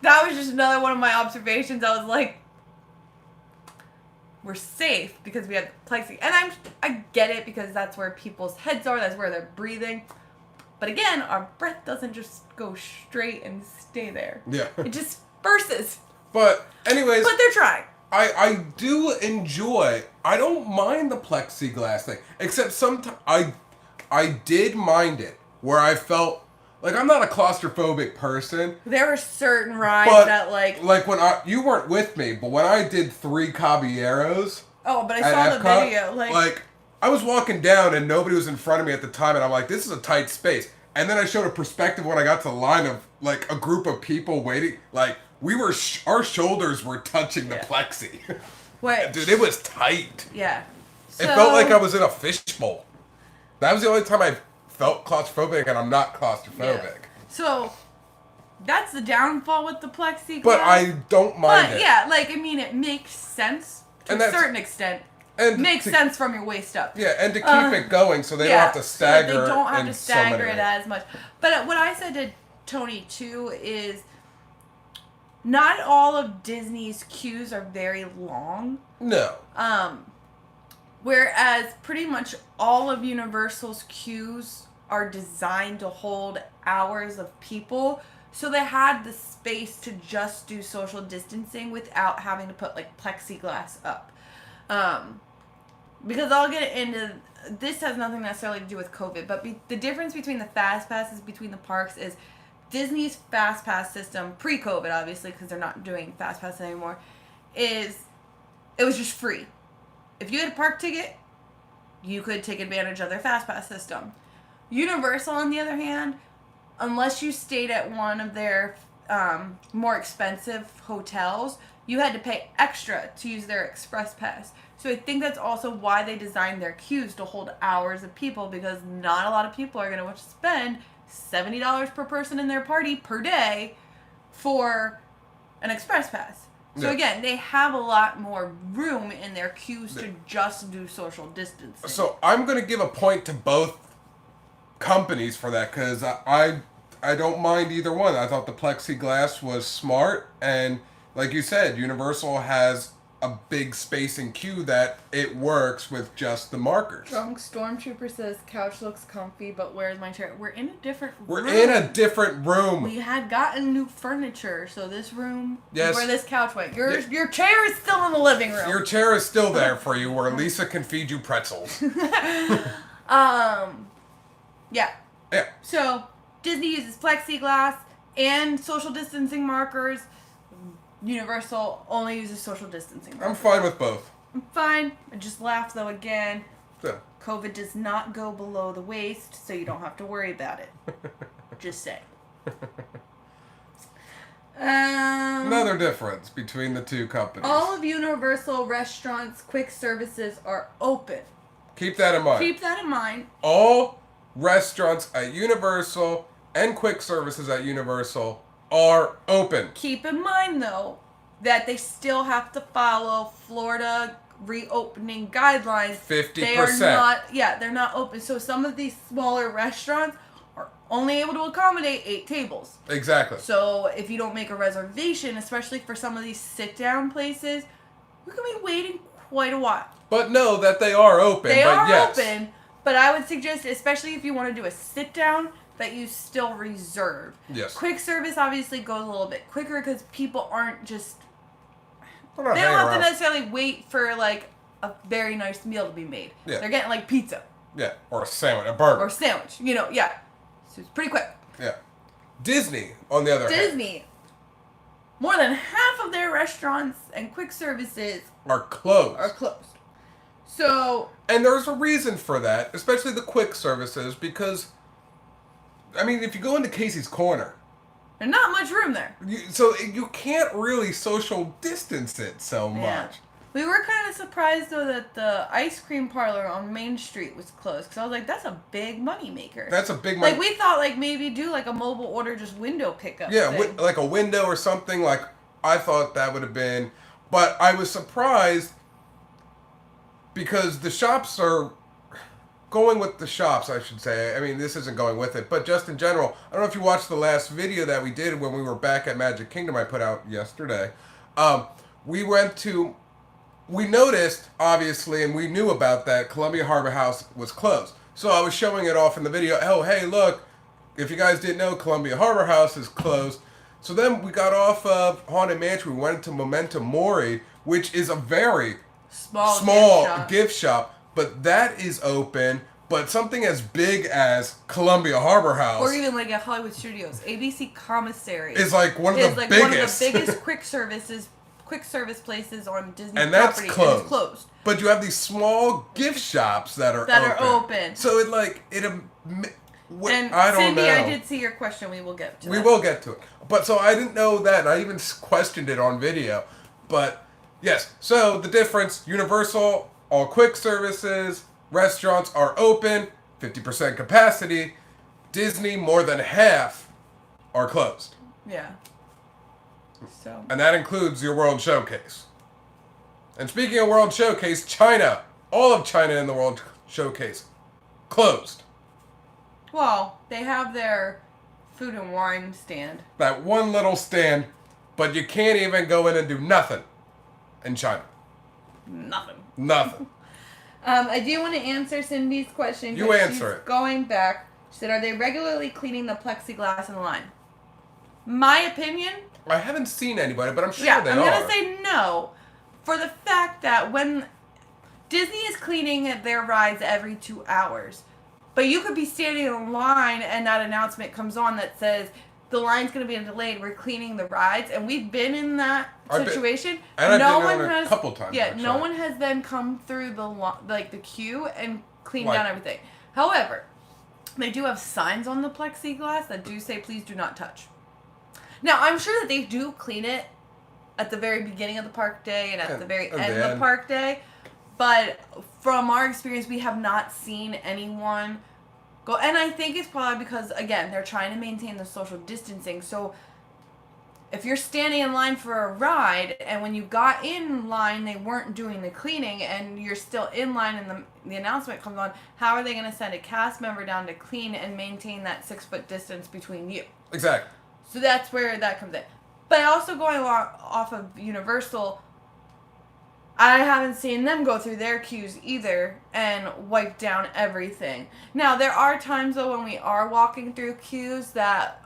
That was just another one of my observations. I was like, we're safe because we have plexi. And I get it, because that's where people's heads are. That's where they're breathing. But again, our breath doesn't just go straight and stay there. Yeah. It disperses. But anyways. But they're trying. I do enjoy. I don't mind the plexiglass thing, except sometimes I did mind it where I felt like I'm not a claustrophobic person. There were certain rides But that like when you weren't with me, but when I did 3 Caballeros. oh, but I at saw the Epcot, video like I was walking down and nobody was in front of me at the time, and I'm like, this is a tight space. And then I showed a perspective when I got to the line of like a group of people waiting. Like we were, our shoulders were touching the plexi. Wait, Dude, it was tight. yeah. So, It felt like I was in a fishbowl. That was the only time I felt claustrophobic, and I'm not claustrophobic. Yeah. So that's the downfall with the plexiglass. But I don't mind But it. yeah, like I mean, it makes sense to And a that's- certain extent. And Makes to- sense from your waist up. Yeah, and to keep it going so they don't have to stagger. So they don't have in to so many stagger it ways. as much. But what I said to Tony too is not all of Disney's queues are very long. No. Whereas pretty much all of Universal's queues are designed to hold hours of people. So they had the space to just do social distancing without having to put like plexiglass up. Because I'll get into, this has nothing necessarily to do with COVID, but the difference between the fast passes between the parks is Disney's fast pass system, pre-COVID obviously, because they're not doing fast pass anymore, it was just free. If you had a park ticket, you could take advantage of their fast pass system. Universal, on the other hand, unless you stayed at one of their more expensive hotels, you had to pay extra to use their express pass. So I think that's also why they designed their queues to hold hours of people, because not a lot of people are going to spend $70 per person in their party per day for an express pass. So again, they have a lot more room in their queues to just do social distancing. So I'm going to give a point to both companies for that, because I don't mind either one. I thought the plexiglass was smart, and like you said, Universal has a big space in queue that it works with just the markers. Drunk Stormtrooper says, couch looks comfy, but where's my chair? We're in a different room. We're in a different room. We had gotten new furniture, so this room Yes. is where this couch went. Your chair is still in the living room. Your chair is still there for you, where Lisa can feed you pretzels. Yeah. Yeah. So Disney uses plexiglass and social distancing markers. Universal only uses social distancing markers. I'm fine with both. I'm fine. I just laughed though again. So. COVID does not go below the waist, so you don't have to worry about it. Just say. Another difference between the two companies. All of Universal restaurants' quick services are open. Keep that in mind. Keep that in mind. All restaurants at Universal and quick services at Universal are open. Keep in mind, though, that they still have to follow Florida reopening guidelines. 50%. They are not, they're not open. So some of these smaller restaurants are only able to accommodate 8 tables. Exactly. So if you don't make a reservation, especially for some of these sit-down places, we could be waiting quite a while. But know that they are open. They but are yes. open, but I would suggest, especially if you want to do a sit-down, that you still reserve. Yes. Quick service obviously goes a little bit quicker because people aren't just... They're not They don't hanging have to around. necessarily wait for, like, a very nice meal to be made. Yeah. They're getting, like, pizza. Yeah, or a sandwich, a burger. Or a sandwich. You know, yeah. So it's pretty quick. Yeah. Disney, on the other hand, Disney. More than half of their restaurants and quick services are closed. are closed. So... And there's a reason for that, especially the quick services, because, I mean, if you go into Casey's Corner, there's not much room there. you can't really social distance it so much. Yeah. We were kind of surprised, though, that the ice cream parlor on Main Street was closed. Because I was like, that's a big money maker. That's a big money. Like, we thought, like, maybe do, like, a mobile order just window pickup Yeah, thing. like a window or something. Like, I thought that would have been... But I was surprised because the shops are... Going with the shops, I should say. I mean, this isn't going with it. But just in general, I don't know if you watched the last video that we did when we were back at Magic Kingdom I put out yesterday. We noticed, obviously, and we knew about that, Columbia Harbor House was closed. So I was showing it off in the video. Oh, hey, look, if you guys didn't know, Columbia Harbor House is closed. So then we got off of Haunted Mansion. We went to Memento Mori, which is a very small gift shop. But that is open. But something as big as Columbia Harbor House, or even like at Hollywood Studios, ABC Commissary is like one of the biggest. One of the biggest quick service places on Disney and property. That's closed. It's closed. But you have these small gift shops that are open. So it and I don't Cindy, know. I did see your question. We will get to it. We will get to it. But so I didn't know that, and I even questioned it on video. But yes, so the difference: Universal, all quick services, restaurants are open, 50% capacity. Disney, more than half are closed. Yeah. So. And that includes your World Showcase. And speaking of World Showcase, China, all of China in the World Showcase, closed. Well, they have their food and wine stand. That one little stand, but you can't even go in and do nothing in China. Nothing. I do want to answer Cindy's question. You answer it. Going back, she said, are they regularly cleaning the plexiglass in the line? My opinion? I haven't seen anybody, but I'm sure they I'm are. going to say no. For the fact that when Disney is cleaning their rides every 2 hours, but you could be standing in line and that announcement comes on that says the line's going to be delayed. We're cleaning the rides, and we've been in that situation. I've been on a couple times. Yeah, actually. no one has then come through the queue and cleaned down everything. However, they do have signs on the plexiglass that do say "Please do not touch." Now, I'm sure that they do clean it at the very beginning of the park day and at the very end of the park day. But from our experience, we have not seen anyone go. And I think it's probably because, again, they're trying to maintain the social distancing. So if you're standing in line for a ride and when you got in line, they weren't doing the cleaning and you're still in line and the announcement comes on, how are they going to send a cast member down to clean and maintain that 6-foot distance between you? Exactly. So that's where that comes in. But also going off of Universal, I haven't seen them go through their queues either and wipe down everything. Now, there are times, though, when we are walking through queues that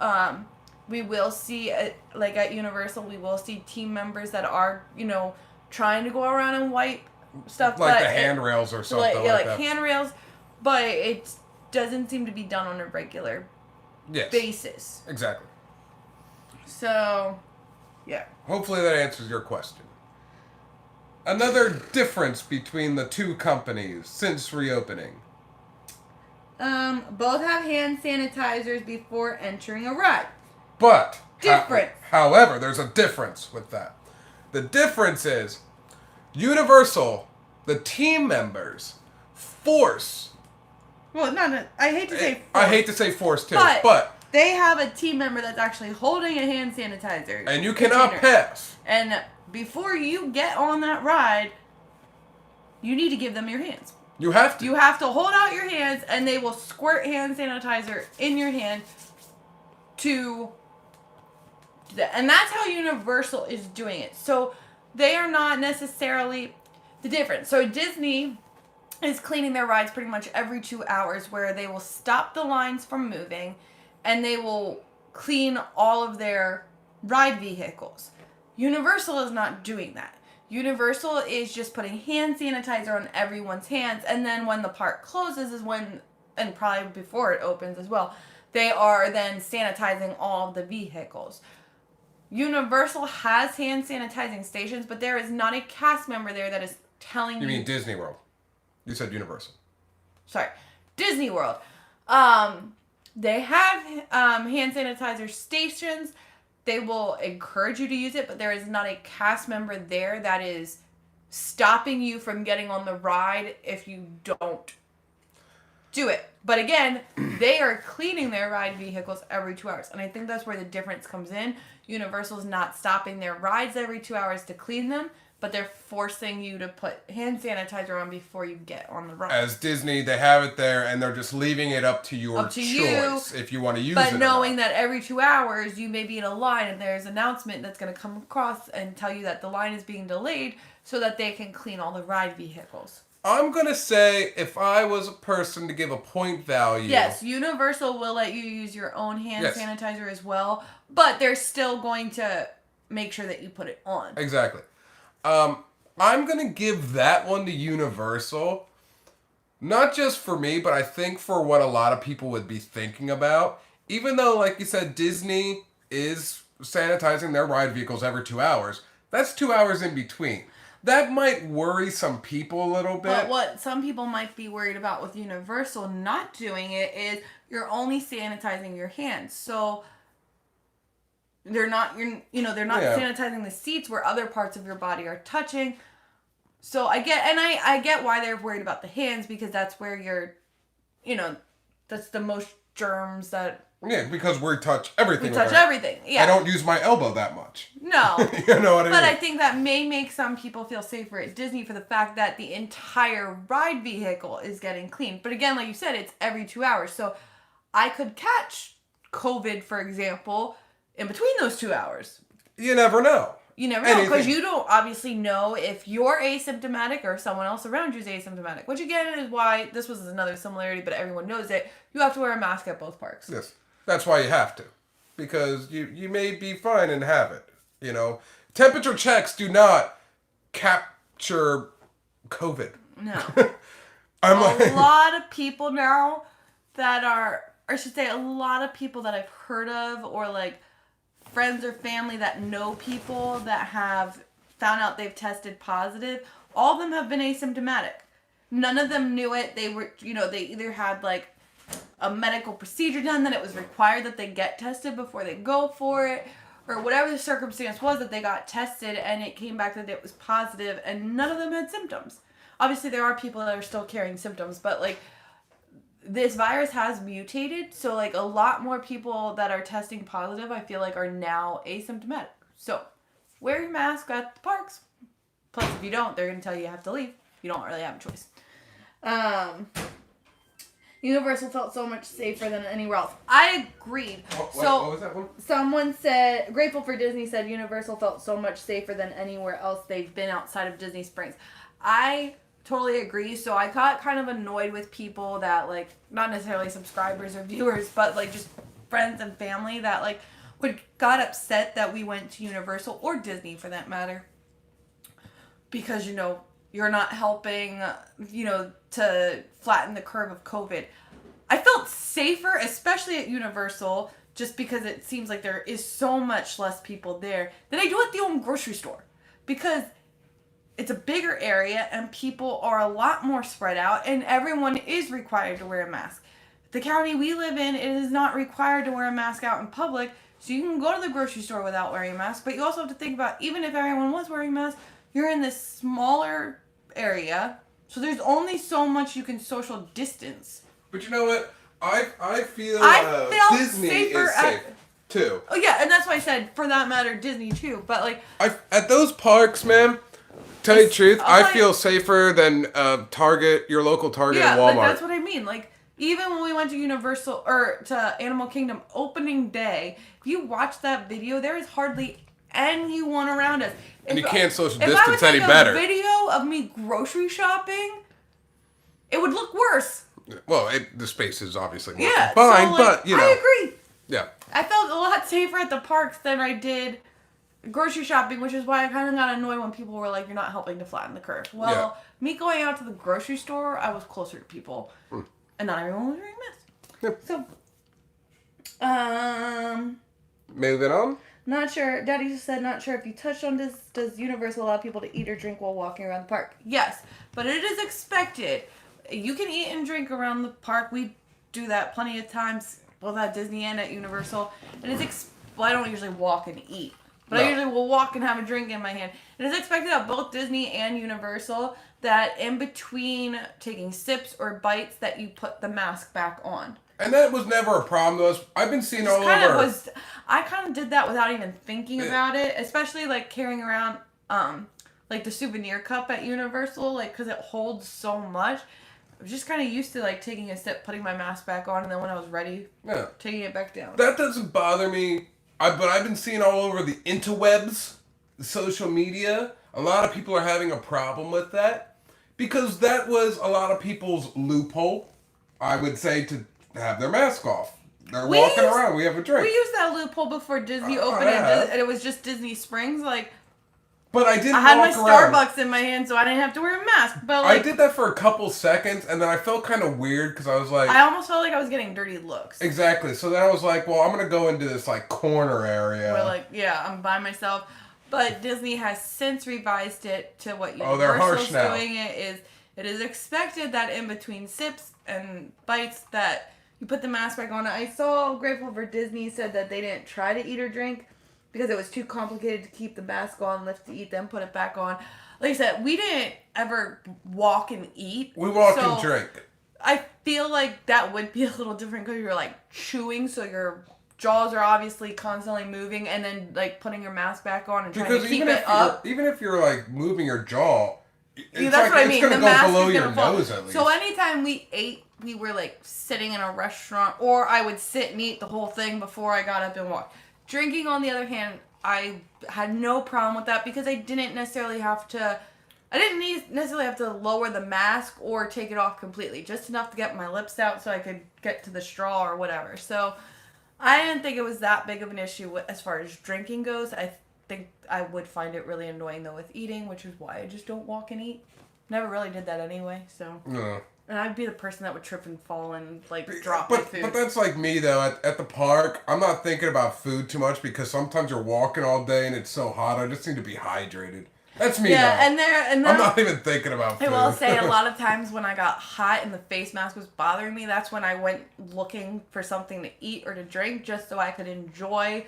we will see, like at Universal, we will see team members that are, trying to go around and wipe stuff. Like the handrails or something like that. Handrails, but it doesn't seem to be done on a regular basis. Exactly. So, yeah. Hopefully that answers your question. Another difference between the two companies since reopening. Both have hand sanitizers before entering a ride. But different. However, there's a difference with that. The difference is Universal, the team members, force. Well, no. I hate to say force. I hate to say force too, but they have a team member that's actually holding a hand sanitizer. And you cannot pass. And before you get on that ride, you need to give them your hands. You have to. You have to hold out your hands, and they will squirt hand sanitizer in your hand to do that. And that's how Universal is doing it. So they are not necessarily the difference. So Disney is cleaning their rides pretty much every 2 hours, where they will stop the lines from moving and they will clean all of their ride vehicles. Universal is not doing that. Universal is just putting hand sanitizer on everyone's hands, and then when the park closes is when, and probably before it opens as well, they are then sanitizing all of the vehicles. Universal has hand sanitizing stations, but there is not a cast member there that is telling you... You mean Disney World. You said Universal. Sorry. Disney World. They have hand sanitizer stations. They will encourage you to use it, but there is not a cast member there that is stopping you from getting on the ride if you don't do it. But again, they are cleaning their ride vehicles every 2 hours. And I think that's where the difference comes in. Universal's not stopping their rides every 2 hours to clean them, but they're forcing you to put hand sanitizer on before you get on the ride. As Disney, they have it there, and they're just leaving it up to your choice if you want to use it. But knowing that every 2 hours you may be in a line and there's an announcement that's going to come across and tell you that the line is being delayed so that they can clean all the ride vehicles. I'm going to say if I was a person to give a point value. Yes, Universal will let you use your own hand Yes. sanitizer as well, but they're still going to make sure that you put it on. Exactly. I'm going to give that one to Universal. Not just for me, but I think for what a lot of people would be thinking about. Even though, like you said, Disney is sanitizing their ride vehicles every 2 hours. That's 2 hours in between. That might worry some people a little bit. But what some people might be worried about with Universal not doing it is you're only sanitizing your hands. So they're not sanitizing the seats where other parts of your body are touching. So I get why they're worried about the hands, because that's where that's the most germs that. Yeah, because we touch everything. We touch everything. Yeah. I don't use my elbow that much. No. You know what I mean? But I think that may make some people feel safer at Disney for the fact that the entire ride vehicle is getting cleaned. But again, like you said, it's every 2 hours. So I could catch COVID, for example, in between those 2 hours. You never know. You never know, because you don't obviously know if you're asymptomatic or if someone else around you is asymptomatic. Which again is why this was another similarity, but everyone knows it. You have to wear a mask at both parks. Yes. That's why you have to. Because you may be fine and have it. You know, temperature checks do not capture COVID. No. A lot of people now that are, or I should say a lot of people that I've heard of, or like friends or family that know people that have found out they've tested positive, all of them have been asymptomatic. None of them knew it. They were, they either had like a medical procedure done that it was required that they get tested before they go for it, or whatever the circumstance was that they got tested and it came back that it was positive, and none of them had symptoms. Obviously there are people that are still carrying symptoms, but like this virus has mutated, so like a lot more people that are testing positive I feel like are now asymptomatic. So wear your mask at the parks. Plus if you don't, they're going to tell you have to leave. You don't really have a choice. Universal felt so much safer than anywhere else. I agreed. What was that one? Someone said, Grateful for Disney said Universal felt so much safer than anywhere else they've been outside of Disney Springs. I totally agree. So I got kind of annoyed with people that, like, not necessarily subscribers or viewers, but like just friends and family that like got upset that we went to Universal, or Disney for that matter, because you're not helping, to flatten the curve of COVID. I felt safer, especially at Universal, just because it seems like there is so much less people there than I do at the old grocery store. Because it's a bigger area and people are a lot more spread out, and everyone is required to wear a mask. The county we live in, it is not required to wear a mask out in public, so you can go to the grocery store without wearing a mask, but you also have to think about, even if everyone was wearing masks, you're in this smaller area, so there's only so much you can social distance. But you know what? I feel Disney safer is safe too. Oh yeah, and that's why I said, for that matter, Disney too. But like, at those parks, man, tell you the truth, I feel safer than Target, your local Target, and Walmart. Like, that's what I mean. Like, even when we went to Universal or to Animal Kingdom opening day, if you watch that video, there is hardly anyone around us. And you can't social distance any better. If I would take a video of me grocery shopping, it would look worse. Well, the space is obviously more fine, so, but I agree. Yeah. I felt a lot safer at the parks than I did grocery shopping, which is why I kind of got annoyed when people were like, "You're not helping to flatten the curve." Well, me going out to the grocery store, I was closer to people, and not everyone was wearing masks. So, moving on. Not sure. Daddy said, not sure if you touched on this. Does Universal allow people to eat or drink while walking around the park? Yes, but it is expected. You can eat and drink around the park. We do that plenty of times, both at Disney and at Universal. And well, I don't usually walk and eat, but I usually will walk and have a drink in my hand. It is expected at both Disney and Universal that in between taking sips or bites that you put the mask back on. And that was never a problem to us. I've been seeing all over. I kind of did that without even thinking about it, especially like carrying around like the souvenir cup at Universal, like because it holds so much. I was just kind of used to like taking a sip, putting my mask back on, and then when I was ready, taking it back down. That doesn't bother me. But I've been seeing all over the interwebs, social media. A lot of people are having a problem with that Because that was a lot of people's loophole, I would say, to have their mask off. They're walking around. We have a drink. We used that loophole before Disney opened, and it was just Disney Springs. Like, but I didn't. I had my around. Starbucks in my hand, so I didn't have to wear a mask. But I did that for a couple seconds, and then I felt kind of weird because I was like, I almost felt like I was getting dirty looks. Exactly. So then I was like, well, I'm gonna go into this like corner area. Where I'm by myself. But Disney has since revised it to what they're harsh Universal's now. doing. It is expected that in between sips and bites that you put the mask back on. I saw Grateful for Disney said that they didn't try to eat or drink because it was too complicated to keep the mask on, lift to eat, then put it back on. Like I said, we didn't ever walk and eat. We walk and drink. I feel like that would be a little different because you're like chewing, so your jaws are obviously constantly moving, and then like putting your mask back on and trying to keep it up. Even if you're like moving your jaw, that's what I mean. It's the gonna mask go below is your gonna fall. nose at least. So anytime we ate, we were like sitting in a restaurant, or I would sit and eat the whole thing before I got up and walked. Drinking, on the other hand, I had no problem with that because I didn't necessarily have to. I didn't necessarily have to lower the mask or take it off completely, just enough to get my lips out so I could get to the straw or whatever. So I didn't think it was that big of an issue as far as drinking goes. I think I would find it really annoying though with eating, which is why I just don't walk and eat. Never really did that anyway, so. No. And I'd be the person that would trip and fall and like drop my food. But that's like me though. At the park, I'm not thinking about food too much because sometimes you're walking all day and it's so hot. I just need to be hydrated. That's me. Yeah, though. and I'm not even thinking about food. I will say a lot of times when I got hot and the face mask was bothering me, that's when I went looking for something to eat or to drink just so I could enjoy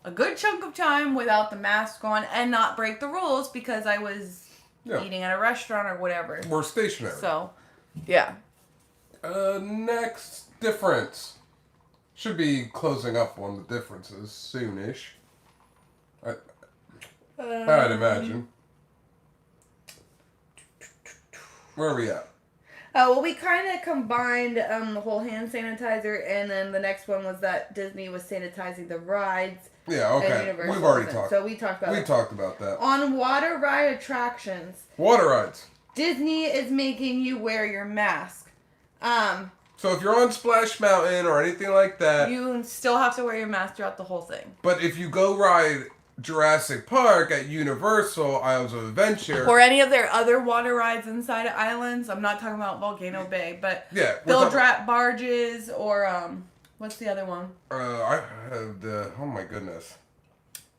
a good chunk of time without the mask on and not break the rules because I was eating at a restaurant or whatever. We're stationary. So, yeah. Next difference. Should be closing up on the differences soonish. I'd imagine. Where are we at? Well, we kind of combined the whole hand sanitizer, and then the next one was that Disney was sanitizing the rides. Yeah, okay. We've already talked. So we talked about We talked about that. On water ride attractions. Water rides. Disney is making you wear your mask. So if you're on Splash Mountain or anything like that, you still have to wear your mask throughout the whole thing. But if you go ride Jurassic Park at Universal Islands of Adventure, or any of their other water rides inside of islands, I'm not talking about Volcano Bay, but Bilge Rat barges or what's the other one? I have oh my goodness,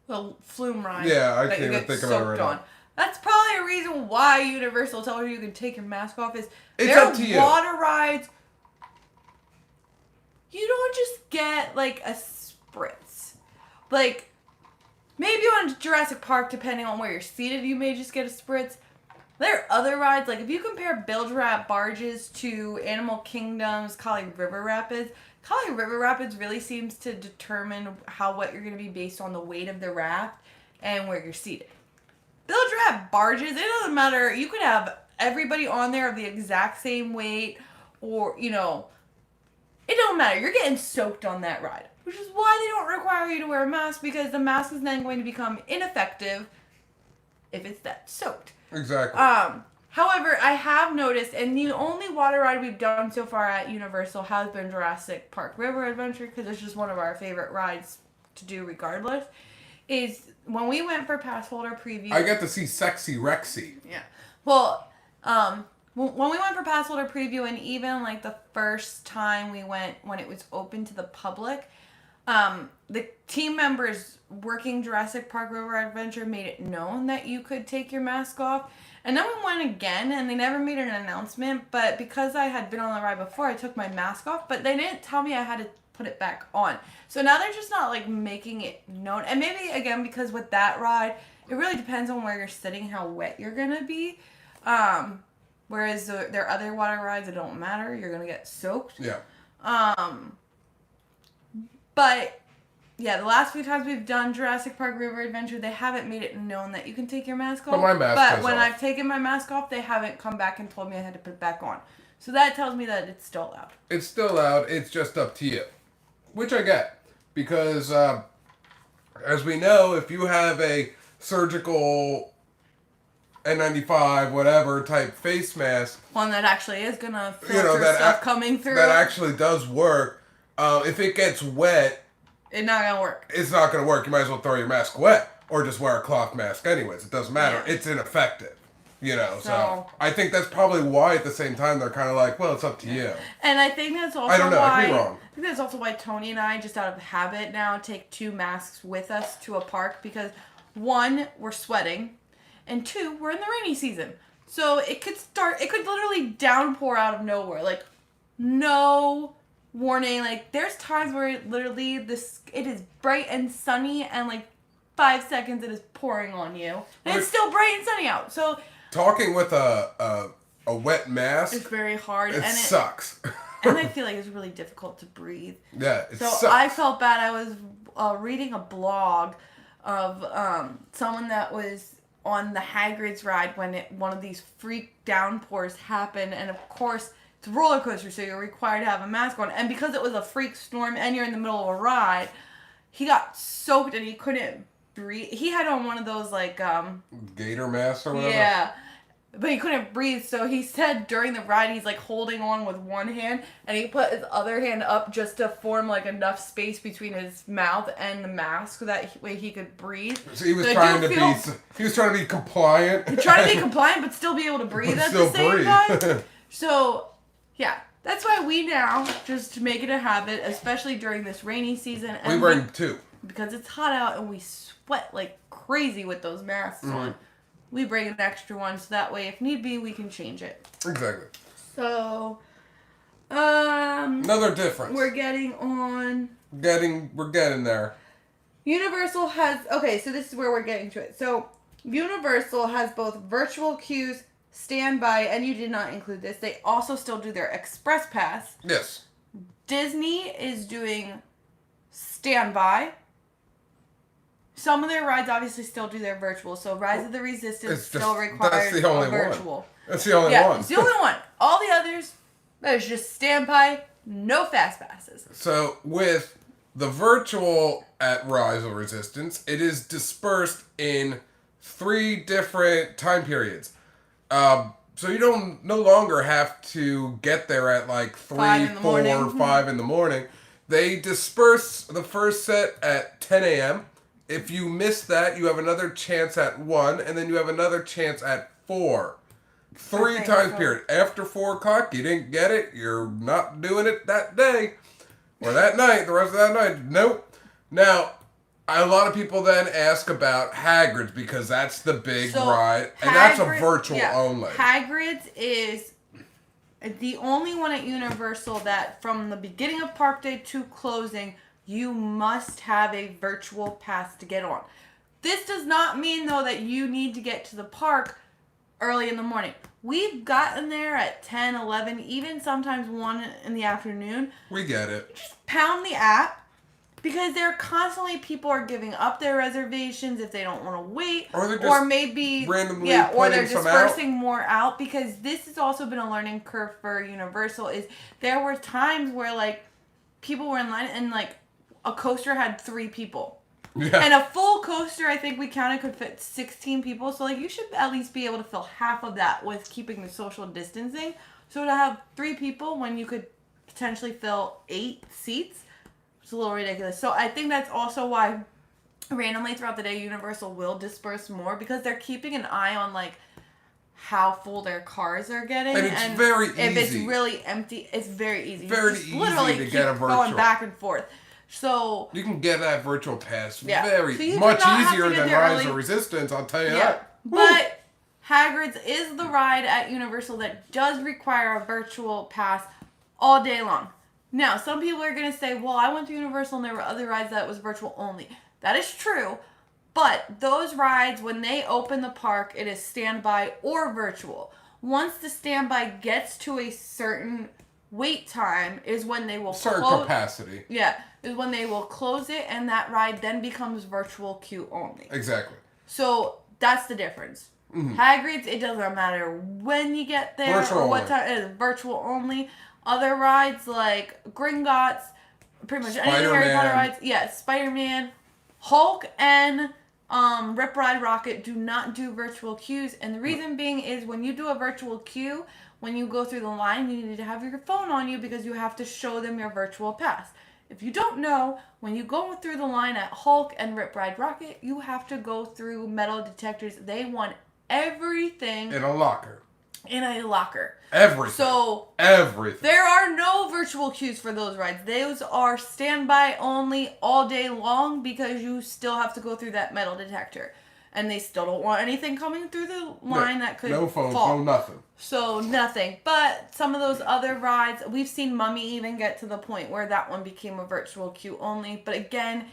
the flume ride. Yeah, I can't even think about it right now. That's probably a reason why Universal tells you can take your mask off is it's up to you. Water rides. You don't just get like a spritz, like. Maybe on Jurassic Park, depending on where you're seated, you may just get a spritz. There are other rides, like if you compare Bilge Rat barges to Animal Kingdom's Kali River Rapids, Kali River Rapids really seems to determine what you're going to be based on the weight of the raft and where you're seated. Bilge Rat barges, it doesn't matter. You could have everybody on there of the exact same weight or, it don't matter. You're getting soaked on that ride. Which is why they don't require you to wear a mask, because the mask is then going to become ineffective if it's that soaked. Exactly. However, I have noticed, and the only water ride we've done so far at Universal has been Jurassic Park River Adventure, because it's just one of our favorite rides to do regardless, is when we went for pass holder preview. I got to see Sexy Rexy. Yeah. Well, when we went for pass holder preview, and even like the first time we went when it was open to the public, the team members working Jurassic Park River Adventure made it known that you could take your mask off. And then we went again, and they never made an announcement. But because I had been on the ride before, I took my mask off. But they didn't tell me I had to put it back on. So now they're just not, like, making it known. And maybe, again, because with that ride, it really depends on where you're sitting, how wet you're going to be. Whereas their other water rides, it don't matter. You're going to get soaked. Yeah. But, yeah, the last few times we've done Jurassic Park River Adventure, they haven't made it known that you can take your mask off. But my mask is when off. I've taken my mask off, they haven't come back and told me I had to put it back on. So that tells me that it's still allowed. It's still allowed. It's just up to you. Which I get. Because, as we know, if you have a surgical N95, whatever type face mask. One that actually is gonna filter stuff coming through. That actually does work. If it gets wet, it's not gonna work. It's not gonna work. You might as well throw your mask wet or just wear a cloth mask anyways. It doesn't matter. Yeah. It's ineffective. So I think that's probably why at the same time they're kind of like, well, it's up to you. And I think that's also I don't know. why, I could be wrong. I think that's also why Tony and I, just out of habit now, take 2 masks with us to a park because 1, we're sweating, and 2, we're in the rainy season. So it could literally downpour out of nowhere. Like, no warning. Like, there's times where it is bright and sunny, and like 5 seconds it is pouring on you. And it's still bright and sunny out. So talking with a wet mask, it's very hard. It sucks. And I feel like it's really difficult to breathe. Yeah, it sucks. So I felt bad. I was reading a blog of someone that was on the Hagrid's ride when one of these freak downpours happened, and of course it's a roller coaster, so you're required to have a mask on. And because it was a freak storm and you're in the middle of a ride, he got soaked and he couldn't breathe. He had on one of those like gator masks or whatever. Yeah. But he couldn't breathe, so he said during the ride he's like holding on with one hand, and he put his other hand up just to form like enough space between his mouth and the mask so that way he could breathe. So he was trying to be compliant. He tried to be compliant, but still be able to breathe at the same time. So, yeah, that's why we now just make it a habit, especially during this rainy season. And we bring 2 because it's hot out and we sweat like crazy with those masks on. We bring an extra one so that way, if need be, we can change it. Exactly. So, another difference. We're getting there. Universal has, okay, so this is where we're getting to it. So, Universal has both virtual queues, standby, and you did not include this. They also still do their express pass. Yes. Disney is doing standby. Some of their rides obviously still do their virtual. So Rise of the Resistance still requires a virtual. That's the only one. It's the only one. All the others, there's just standby, no fast passes. So with the virtual at Rise of Resistance, it is dispersed in 3 different time periods. So you don't no longer have to get there at like 3, 4, 5 in the morning. They disperse the first set at 10 a.m. If you miss that, you have another chance at 1, and then you have another chance at 4. 3 times period. After 4 o'clock, you didn't get it, you're not doing it that day. Or that night, the rest of that night. Nope. Now, a lot of people then ask about Hagrid's because that's the big ride. And that's a virtual only. Hagrid's is the only one at Universal that from the beginning of Park Day to closing, you must have a virtual pass to get on. This does not mean, though, that you need to get to the park early in the morning. We've gotten there at 10, 11, even sometimes 1 in the afternoon. We get it. Just pound the app because people are giving up their reservations if they don't want to wait. Or they're just or maybe randomly or they're dispersing more out because this has also been a learning curve for Universal. Is there were times where like people were in line and like a coaster had 3 people. Yeah. And a full coaster, I think we counted, could fit 16 people. So, like, you should at least be able to fill half of that with keeping the social distancing. So, to have 3 people when you could potentially fill 8 seats, it's a little ridiculous. So, I think that's also why randomly throughout the day, Universal will disperse more because they're keeping an eye on, like, how full their cars are getting. And it's very easy. If it's really empty, it's very easy. Very easy to get a virtual. Going back and forth. So you can get that virtual pass very much easier than Rise of Resistance, I'll tell you that. But Hagrid's is the ride at Universal that does require a virtual pass all day long. Now, some people are going to say, well, I went to Universal and there were other rides that was virtual only. That is true. But those rides, when they open the park, it is standby or virtual. Once the standby gets to a certain wait time is when they will capacity. Yeah, is when they will close it, and that ride then becomes virtual queue only. Exactly. So that's the difference. Mm-hmm. Hagrid's, it doesn't matter when you get there or what time. It is virtual only. Other rides like Gringotts, pretty much any of the Harry Potter rides. Yeah, Spider-Man, Hulk, and Rip Ride Rocket do not do virtual queues, and the reason being is when you do a virtual queue, when you go through the line, you need to have your phone on you because you have to show them your virtual pass. If you don't know, when you go through the line at Hulk and Rip Ride Rocket, you have to go through metal detectors. They want everything in a locker. In a locker. Everything. So everything. There are no virtual queues for those rides. Those are standby only all day long because you still have to go through that metal detector. And they still don't want anything coming through the line that could no phone, fall. No nothing. So nothing. But some of those other rides, we've seen Mummy even get to the point where that one became a virtual queue only. But again,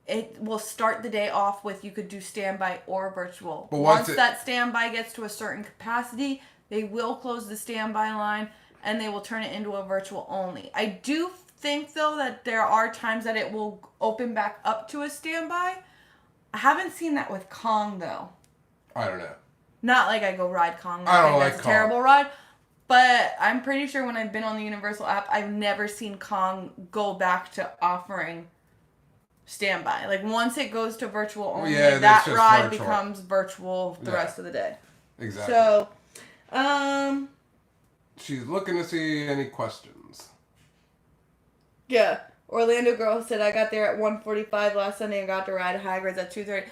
it will start the day off with you could do standby or virtual. But once that standby gets to a certain capacity, they will close the standby line and they will turn it into a virtual only. I do think, though, that there are times that it will open back up to a standby. I haven't seen that with Kong, though. I don't know. Not like I go ride Kong. I don't like that's a Kong. terrible ride. But I'm pretty sure when I've been on the Universal app, I've never seen Kong go back to offering standby. Like, once it goes to virtual only, that ride becomes virtual the rest of the day. Exactly. So, she's looking to see any questions. Yeah. Orlando Girl said, I got there at 1:45 last Sunday and got to ride Hagrid's at 2:30.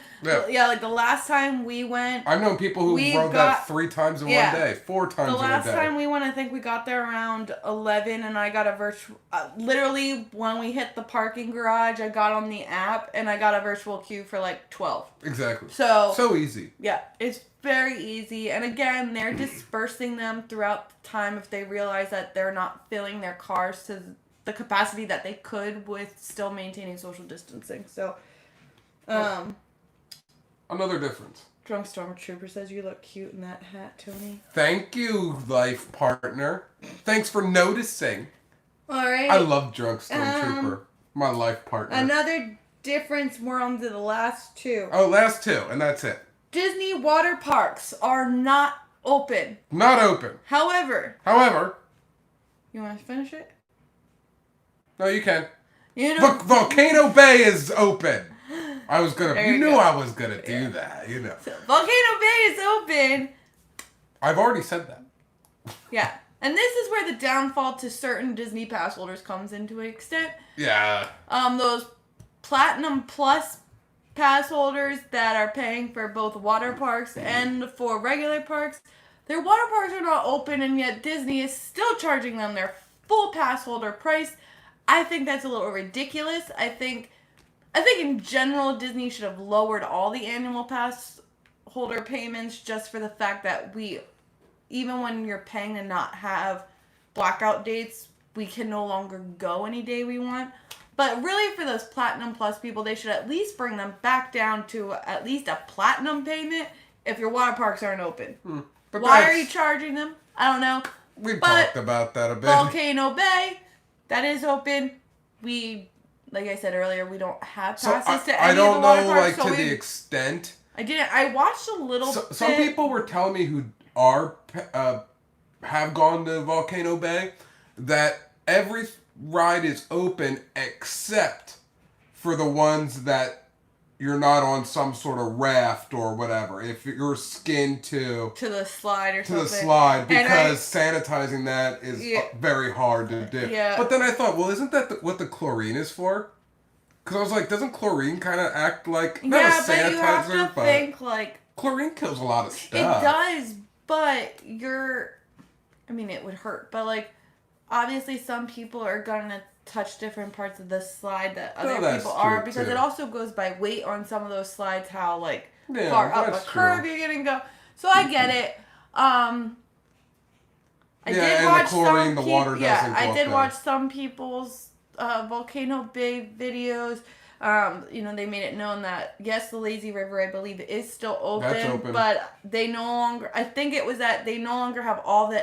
Yeah, like the last time we went... I've known people who rode that 3 times in one day, 4 times in a day. The last time we went, I think we got there around 11 and I got a virtual... literally, when we hit the parking garage, I got on the app and I got a virtual queue for like 12. Exactly. So easy. Yeah, it's very easy. And again, they're dispersing them throughout the time if they realize that they're not filling their cars to the capacity that they could with still maintaining social distancing. So, another difference. Drunk Stormtrooper says you look cute in that hat, Tony. Thank you, life partner. Thanks for noticing. All right. I love Drunk Stormtrooper. My life partner. Another difference, we're on to the last 2. Oh, last 2, and that's it. Disney water parks are not open. Not open. However. You want to finish it? No, you can. Volcano Bay is open. I was gonna. You knew I was gonna do that. You know. So, Volcano Bay is open. I've already said that. Yeah, and this is where the downfall to certain Disney pass holders comes into an extent. Yeah. Those Platinum Plus pass holders that are paying for both water parks and for regular parks, their water parks are not open, and yet Disney is still charging them their full pass holder price. I think that's a little ridiculous. I think in general Disney should have lowered all the annual pass holder payments just for the fact that even when you're paying to not have blackout dates, we can no longer go any day we want. But really for those Platinum Plus people, they should at least bring them back down to at least a Platinum payment if your water parks aren't open. But why are you charging them? I don't know. We've talked about that a bit. Volcano Bay, that is open. Like I said earlier, we don't have passes to any of the water parks. To the extent. I watched a little bit. Some people were telling me who have gone to Volcano Bay that every ride is open except for the ones that you're not on some sort of raft or whatever. If you're skinned to the slide or something. To the slide, because sanitizing that is very hard to do. Yeah. But then I thought, well, isn't that what the chlorine is for? Because I was like, doesn't chlorine kind of act like not a sanitizer, but you have to think like chlorine kills a lot of stuff. It does, but it would hurt. But like, obviously, some people are gonna touch different parts of the slide that other people are, because it also goes by weight on some of those slides, how far up a curve you're gonna go. So I get it. I did watch the chlorine, the water doesn't I did watch some people's Volcano Bay videos. They made it known that yes, the Lazy River, I believe, is still open, but they no longer. I think it was that they no longer have all the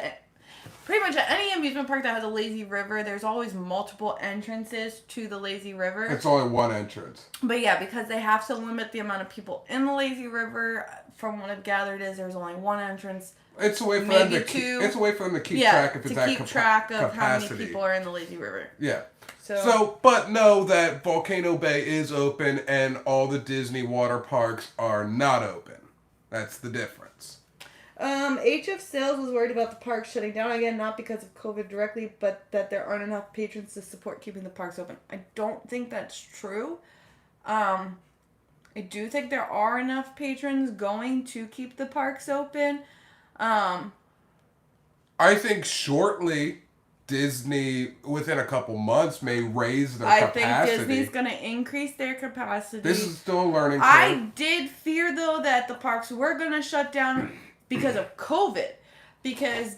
pretty much at any amusement park that has a lazy river, there's always multiple entrances to the lazy river. It's only one entrance. But yeah, because they have to limit the amount of people in the lazy river, from what I've gathered is there's only one entrance. It's a way for them to keep. It's a way for them to keep track if it's at track of capacity. how many people are in the lazy river. Yeah. So, but know that Volcano Bay is open and all the Disney water parks are not open. That's the difference. HF Sales was worried about the park shutting down again, not because of COVID directly, but that there aren't enough patrons to support keeping the parks open. I don't think that's true. I do think there are enough patrons going to keep the parks open. I think shortly Disney, within a couple months, may raise their capacity. I think Disney's going to increase their capacity. This is still a learning curve. I did fear, though, that the parks were going to shut down because of COVID. Because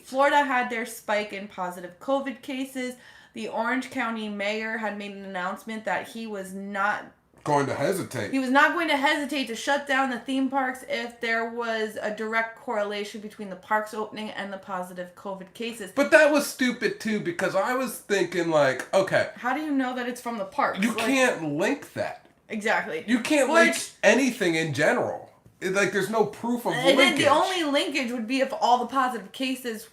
Florida had their spike in positive COVID cases. The Orange County mayor had made an announcement that he was not going to hesitate. He was not going to hesitate to shut down the theme parks if there was a direct correlation between the parks opening and the positive COVID cases. But that was stupid too, because I was thinking like, okay, how do you know that it's from the parks? You can't link that. Exactly. You can't link anything in general. There's no proof of linkage. Then the only linkage would be if all the positive cases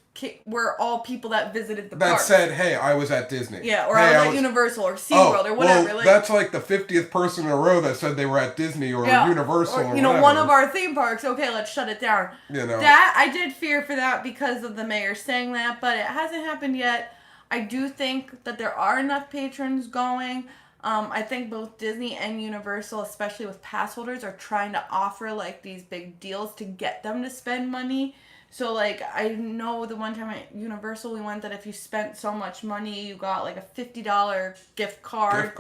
were all people that visited the park. That said, hey, I was at Disney. Yeah, or I was at Universal or SeaWorld or whatever. Well, that's like the 50th person in a row that said they were at Disney or Universal or whatever. One of our theme parks. Okay, let's shut it down. That, I did fear for that because of the mayor saying that, but it hasn't happened yet. I do think that there are enough patrons going. I think both Disney and Universal, especially with pass holders, are trying to offer like these big deals to get them to spend money. So like I know the one time at Universal we went that if you spent so much money you got like a $50 gift card.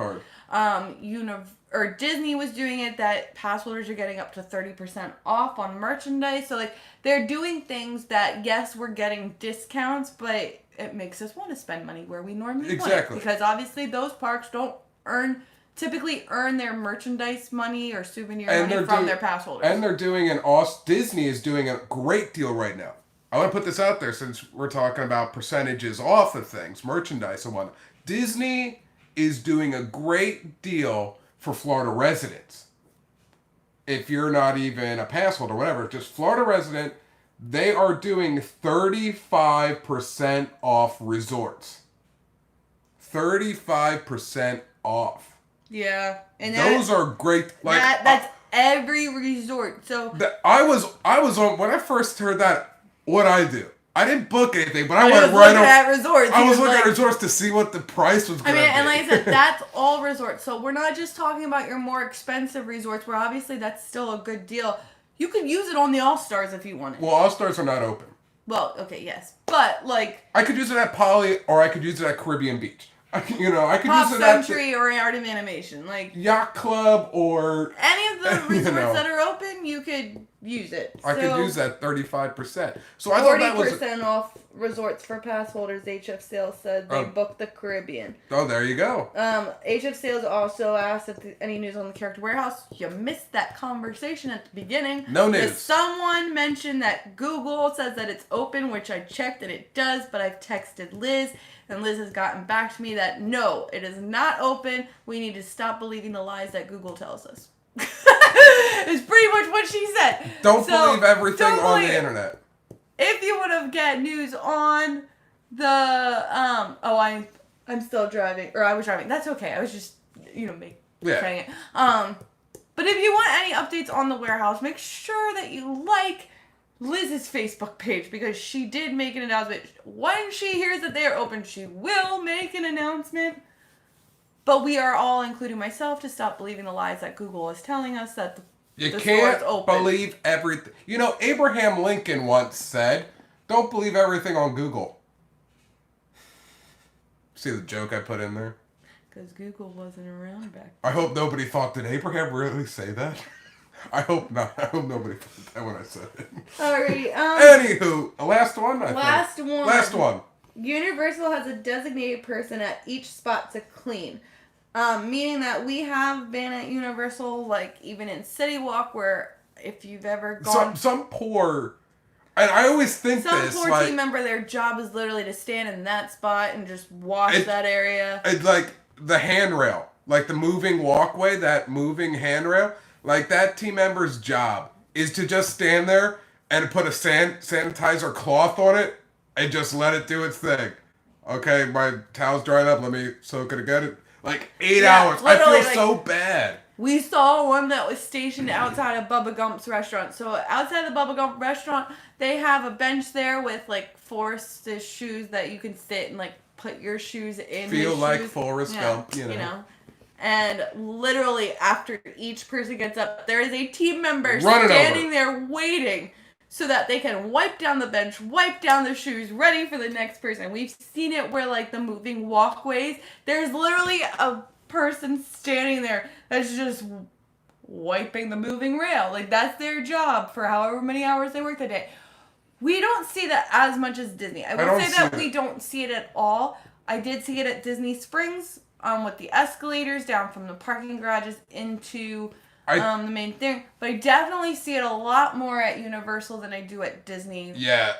Disney was doing it that pass holders are getting up to 30% off on merchandise. So like they're doing things that yes we're getting discounts, but it makes us want to spend money where we normally wouldn't, because obviously those parks don't typically earn their merchandise money or souvenir money from their pass holders. And they're doing Disney is doing a great deal right now. I want to put this out there since we're talking about percentages off of things, merchandise and whatnot. Disney is doing a great deal for Florida residents. If you're not even a pass holder or whatever, just Florida resident, they are doing 35% off resorts. 35% off. Yeah, and those are great. Like that's every resort. So I was on when I first heard that. What I do? I didn't book anything, but I went right at resorts. I was looking at resorts to see what the price was going to be. And like I said, that's all resorts. So we're not just talking about your more expensive resorts, where obviously that's still a good deal. You could use it on the All-Stars if you wanted. Well, All-Stars are not open. Well, okay, yes, but like I could use it at Poly, or I could use it at Caribbean Beach. I could use Pop it Century or Art of Animation, like Yacht Club or any of the resorts that are open. You could use it. I could use that 35%. So I thought that was 40% off resorts for pass holders. HF Sales said they booked the Caribbean. Oh, there you go. HF Sales also asked if any news on the Character Warehouse. You missed that conversation at the beginning. No news. Someone mentioned that Google says that it's open, which I checked and it does, but I've texted Liz, and Liz has gotten back to me that no, it is not open. We need to stop believing the lies that Google tells us. It's pretty much what she said. Don't believe everything on the internet. If you want to get news on the I'm still driving, or I was driving. That's okay. I was just trying it. But if you want any updates on the warehouse, make sure that you like Liz's Facebook page, because she did make an announcement. When she hears that they are open, she will make an announcement. But we are all, including myself, to stop believing the lies that Google is telling us that the can't store is open. Believe everything. Abraham Lincoln once said, "Don't believe everything on Google." See the joke I put in there? Because Google wasn't around back then. I hope nobody thought, did Abraham really say that? I hope not. I hope nobody thought that when I said it. Alrighty. Anywho, last one. Last one. One. Universal has a designated person at each spot to clean. Meaning that we have been at Universal, like even in City Walk, where if you've ever gone... Some poor And I always think Some this, poor like, team member, their job is literally to stand in that spot and just wash that area. it's like the handrail, like the moving walkway, that moving handrail, like that team member's job is to just stand there and put a sanitizer cloth on it and just let it do its thing. Okay, my towel's dried up. Let me soak it again. Like 8 hours. I feel so bad. We saw one that was stationed outside of Bubba Gump's restaurant. So outside the Bubba Gump restaurant, they have a bench there with like Forrest shoes that you can sit and like put your shoes in. Feel like shoes. Forrest Gump, you know. And literally after each person gets up, there is a team member Running standing over. there waiting so that they can wipe down the bench, wipe down the shoes, ready for the next person. We've seen it where like the moving walkways, there's literally a person standing there that's just wiping the moving rail. Like that's their job for however many hours they work that day. We don't see that as much as Disney. I would say that we don't see it at all. I did see it at Disney Springs with the escalators down from the parking garages into the main thing. But I definitely see it a lot more at Universal than I do at Disney. Yeah.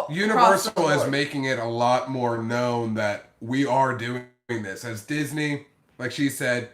Universal is making it a lot more known that we are doing this. As Disney, like she said,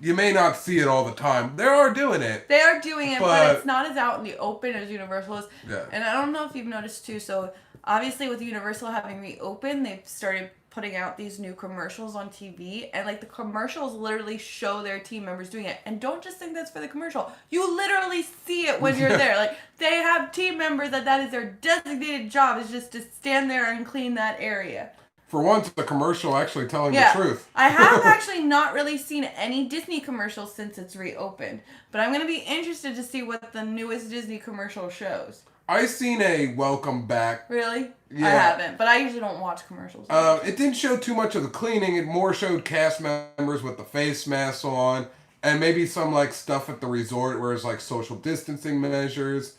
you may not see it all the time. They are doing it. They are doing it, but it's not as out in the open as Universal is. Yeah. And I don't know if you've noticed too, so obviously with Universal having reopened, they've started putting out these new commercials on TV, and like the commercials literally show their team members doing it. And don't just think that's for the commercial. You literally see it when you're there. Like they have team members that is their designated job, is just to stand there and clean that area. For once, the commercial actually telling the truth. I have actually not really seen any Disney commercials since it's reopened, but I'm going to be interested to see what the newest Disney commercial shows. I seen a welcome back. Really? Yeah. I haven't, but I usually don't watch commercials. It didn't show too much of the cleaning. It more showed cast members with the face masks on, and maybe some like stuff at the resort where it's like social distancing measures.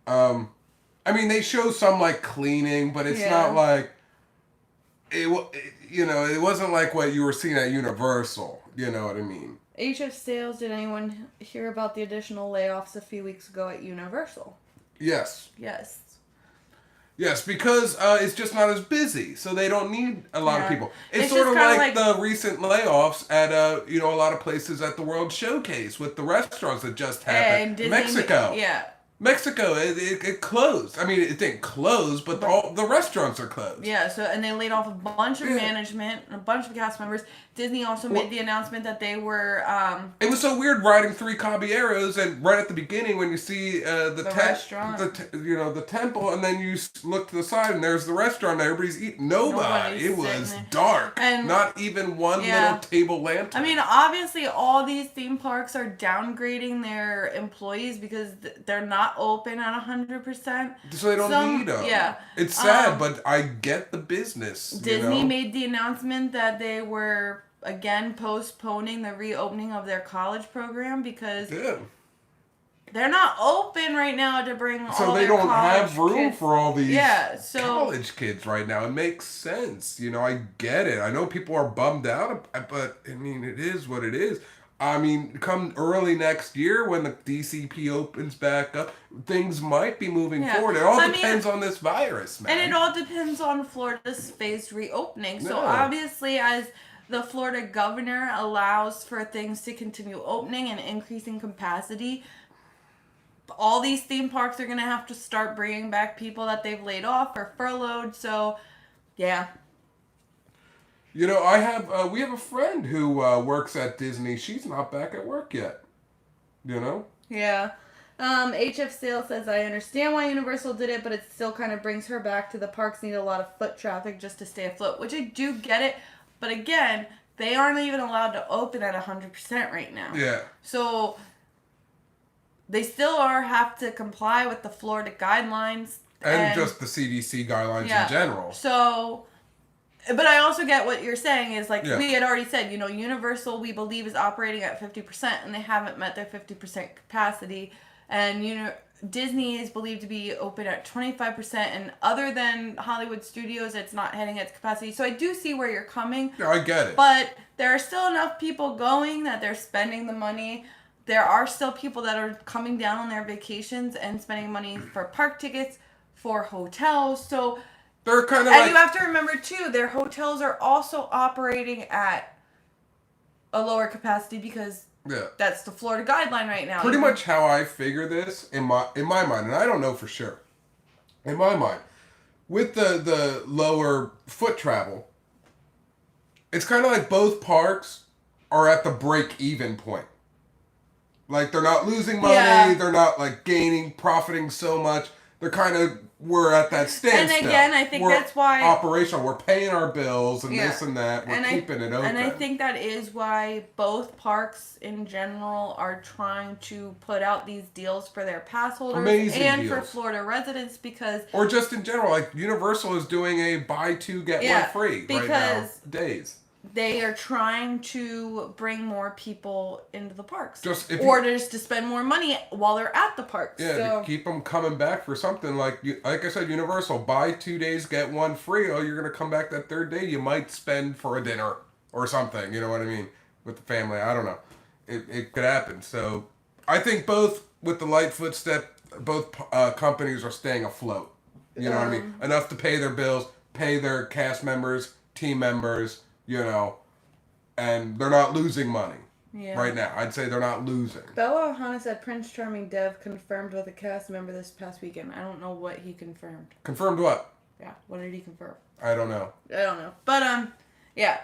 I mean, they show some like cleaning, but it's not like it wasn't like what you were seeing at Universal. You know what I mean? HF Sales, did anyone hear about the additional layoffs a few weeks ago at Universal? Yes. Yes. Yes, because it's just not as busy, so they don't need a lot of people. It's sort of like the recent layoffs at a lot of places at the World Showcase with the restaurants that just happened. And Mexico. Mexico, it closed. I mean, it didn't close, but the restaurants are closed. Yeah, and they laid off a bunch of management, a bunch of cast members. Disney also made the announcement that they were... it was so weird riding Three Caballeros, and right at the beginning when you see the restaurant, the temple, and then you look to the side and there's the restaurant and everybody's eating. Nobody. It was dark. And not even one little table lantern. I mean, obviously all these theme parks are downgrading their employees because they're not open at 100%. So they don't need them. Yeah. It's sad, but I get the business. Disney made the announcement that they were again postponing the reopening of their college program because they're not open right now to bring all their college kids. So they don't have room for all these college kids right now. It makes sense. I get it. I know people are bummed out, but I mean, it is what it is. I mean, come early next year when the DCP opens back up, things might be moving forward. It all depends on this virus, man. And it all depends on Florida's phased reopening. So obviously, as the Florida governor allows for things to continue opening and increasing capacity, all these theme parks are going to have to start bringing back people that they've laid off or furloughed. So, yeah. We have a friend who works at Disney. She's not back at work yet. Yeah. HF Sale says, I understand why Universal did it, but it still kind of brings her back to the parks need a lot of foot traffic just to stay afloat, which I do get it. But again, they aren't even allowed to open at 100% right now. Yeah. So they still have to comply with the Florida guidelines. And just the CDC guidelines in general. So... But I also get what you're saying is, like, we had already said, Universal, we believe, is operating at 50%, and they haven't met their 50% capacity. And, Disney is believed to be open at 25%, and other than Hollywood Studios, it's not hitting its capacity. So I do see where you're coming. Yeah, I get it. But there are still enough people going that they're spending the money. There are still people that are coming down on their vacations and spending money for park tickets, for hotels. So, They're kind of and like... you have to remember too, their hotels are also operating at a lower capacity because Yeah. that's the Florida guideline right now. Pretty much how I figure this in my mind, and I don't know for sure. In my mind, with the lower foot travel, it's kind of like both parks are at the break-even point. Like, they're not losing money, Yeah. they're not, like, profiting so much. They're kind of, we're at that standstill. And again, I think that's why... Operational, we're paying our bills and Yeah. this and that, we're And keeping it open. And I think that is why both parks in general are trying to put out these deals for their pass holders Amazing and deals. for Florida residents because... Or just in general, like Universal is doing a buy two, get one free right now, days. They are trying to bring more people into the parks. Just to spend more money while they're at the parks. Yeah, so. to keep them coming back for something like I said, Universal, buy 2 days, get one free. Oh, you're going to come back that third day. You might spend for a dinner or something. You know what I mean? With the family. I don't know. It could happen. So I think both with the light footstep, both companies are staying afloat. You know what I mean? Enough to pay their bills, pay their cast members, team members, you know, and they're not losing money right now. I'd say they're not losing. Bella Ohana said Prince Charming Dev confirmed with a cast member this past weekend. I don't know what he confirmed. Confirmed what? Yeah, what did he confirm? I don't know. But, yeah.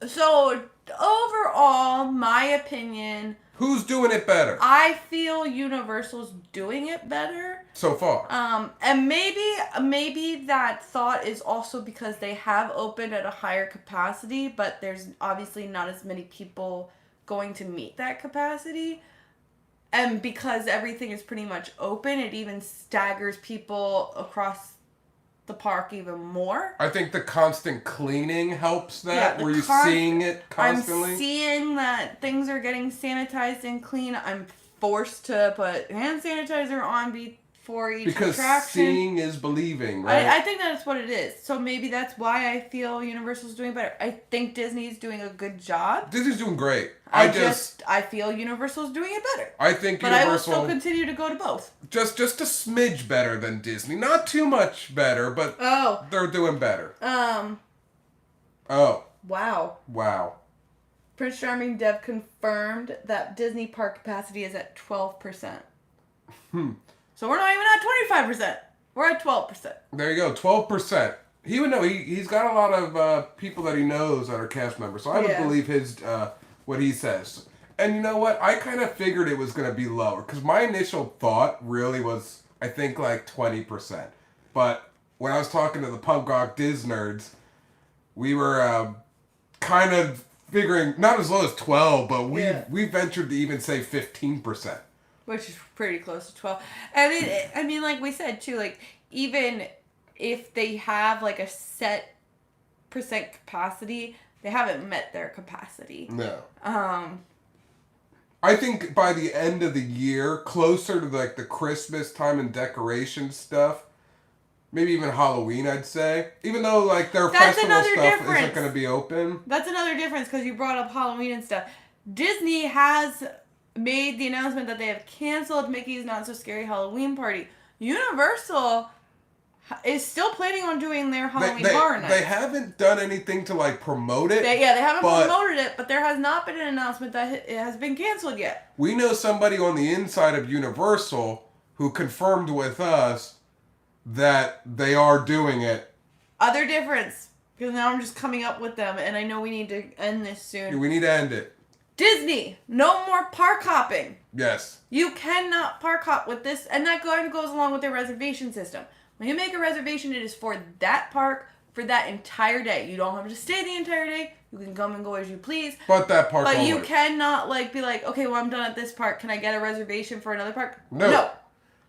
So, overall, my opinion... Who's doing it better? I feel Universal's doing it better. So far. And maybe that thought is also because they have opened at a higher capacity, but there's obviously not as many people going to meet that capacity. And because everything is pretty much open, it even staggers people across the park even more. I think the constant cleaning helps that. Were you seeing it constantly? I'm seeing that things are getting sanitized and clean. I'm forced to put hand sanitizer on before each attraction. Because seeing is believing, right? I think that's what it is. So maybe that's why I feel Universal's doing better. I think Disney's doing a good job. Disney's doing great. I feel Universal's doing it better. I think Universal... But I will still continue to go to both. Just a smidge better than Disney. Not too much better, but they're doing better. Oh. Wow. Prince Charming Dev confirmed that Disney park capacity is at 12%. So we're not even at 25%. We're at 12%. There you go, 12%. He would know. He's got a lot of people that he knows that are cast members, so I would believe his what he says. And you know what? I kind of figured it was going to be lower, because my initial thought really was, I think, like 20%. But when I was talking to the Punk Rock Diz nerds, we were kind of figuring, not as low as 12, but we ventured to even say 15%. Which is pretty close to 12. And I mean, like we said, too, like, even if they have, like, a set percent capacity, they haven't met their capacity. No. I think by the end of the year, closer to, like, the Christmas time and decoration stuff, maybe even Halloween, I'd say. Even though, like, their festival stuff isn't going to be open. That's another difference, because you brought up Halloween and stuff. Disney has made the announcement that they have canceled Mickey's Not So Scary Halloween Party. Universal is still planning on doing their Halloween Horror Nights. They haven't done anything to, like, promote it. They haven't promoted it, but there has not been an announcement that it has been canceled yet. We know somebody on the inside of Universal who confirmed with us that they are doing it. Other difference, because now I'm just coming up with them, and I know we need to end this soon. We need to end it. Disney, no more park hopping. Yes. You cannot park hop with this, and that goes along with their reservation system. When you make a reservation, it is for that park for that entire day. You don't have to stay the entire day. You can come and go as you please. But that park But only. you cannot, like, be like, okay, well, I'm done at this park. Can I get a reservation for another park? No.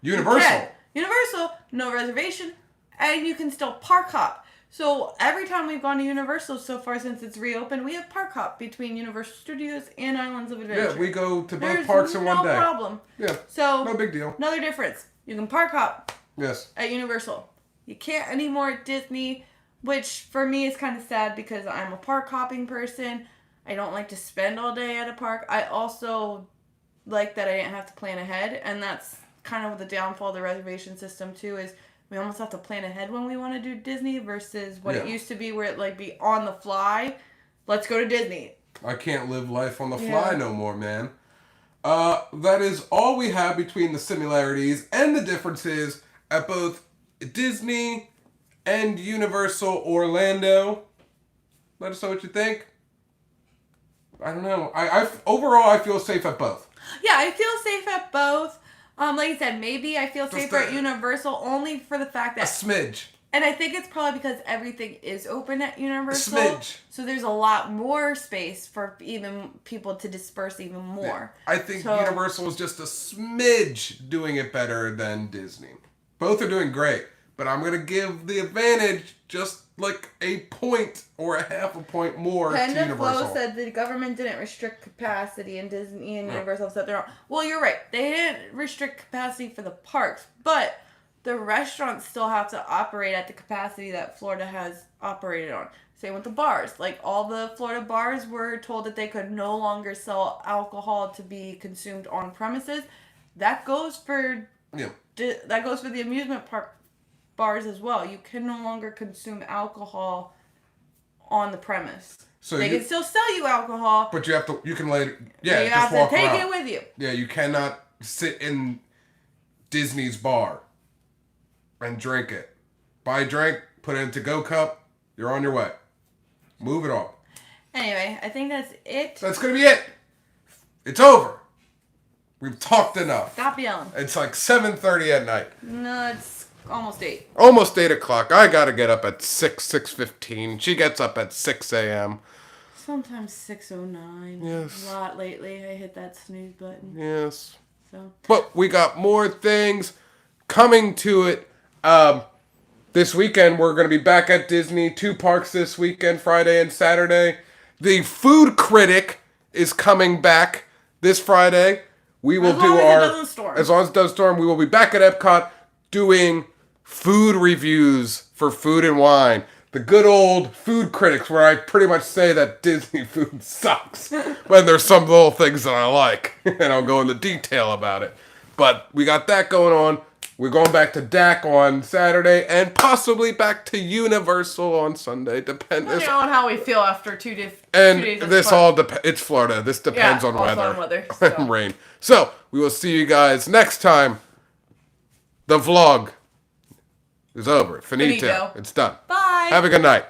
Universal. Universal, no reservation, and you can still park hop. So every time we've gone to Universal so far since it's reopened, we have park hop between Universal Studios and Islands of Adventure. Yeah, we go to both parks in one day. No problem. Yeah. So no big deal. Another difference. You can park hop. Yes. At Universal. You can't anymore at Disney, which for me is kind of sad because I'm a park hopping person. I don't like to spend all day at a park. I also like that I didn't have to plan ahead, and that's kind of the downfall of the reservation system too, is we almost have to plan ahead when we want to do Disney versus what it Yeah. used to be where it like be on the fly. Let's go to Disney. I can't live life on the fly no more, man. That is all we have between the similarities and the differences at both Disney and Universal Orlando. Let us know what you think. I don't know. Overall, I feel safe at both. Yeah, I feel safe at both. Like I said, maybe I feel safer at Universal only for the fact A that... smidge. And I think it's probably because everything is open at Universal. A smidge. So there's a lot more space for even people to disperse even more. Yeah. I think Universal is just a smidge doing it better than Disney. Both are doing great, but I'm going to give the advantage just like a point or a half a point more to Universal. Flo said the government didn't restrict capacity and Disney and Universal said they're wrong. Well, you're right. They didn't restrict capacity for the parks, but the restaurants still have to operate at the capacity that Florida has operated on. Same with the bars. Like, all the Florida bars were told that they could no longer sell alcohol to be consumed on premises. That goes for the amusement park bars as well. You can no longer consume alcohol on the premise. So they can still sell you alcohol, but you can later. Yeah, you have to take it with you. Yeah, you cannot sit in Disney's bar and drink it. Buy a drink, put it in a to-go cup, you're on your way. Move it on. Anyway, I think that's it. That's going to be it. It's over. We've talked enough. Stop yelling. It's like 7:30 at night. No, it's almost 8. Almost 8 o'clock. I got to get up at 6:15. She gets up at 6 a.m. Sometimes 6:09. Yes. A lot lately. I hit that snooze button. Yes. So. But we got more things coming to it. This weekend, we're going to be back at Disney. 2 parks this weekend, Friday and Saturday. The Food Critic is coming back this Friday. We will do our... As long as it doesn't storm, we will be back at Epcot doing food reviews for Food and Wine. The good old Food Critics, where I pretty much say that Disney food sucks. But there's some little things that I like. And I'll go into detail about it. But we got that going on. We're going back to DAC on Saturday and possibly back to Universal on Sunday. Depending on how we feel after 2 days. And this all depends. It's Florida. This depends on weather and rain. So we will see you guys next time. The vlog is over. Finito. It's done. Bye. Have a good night.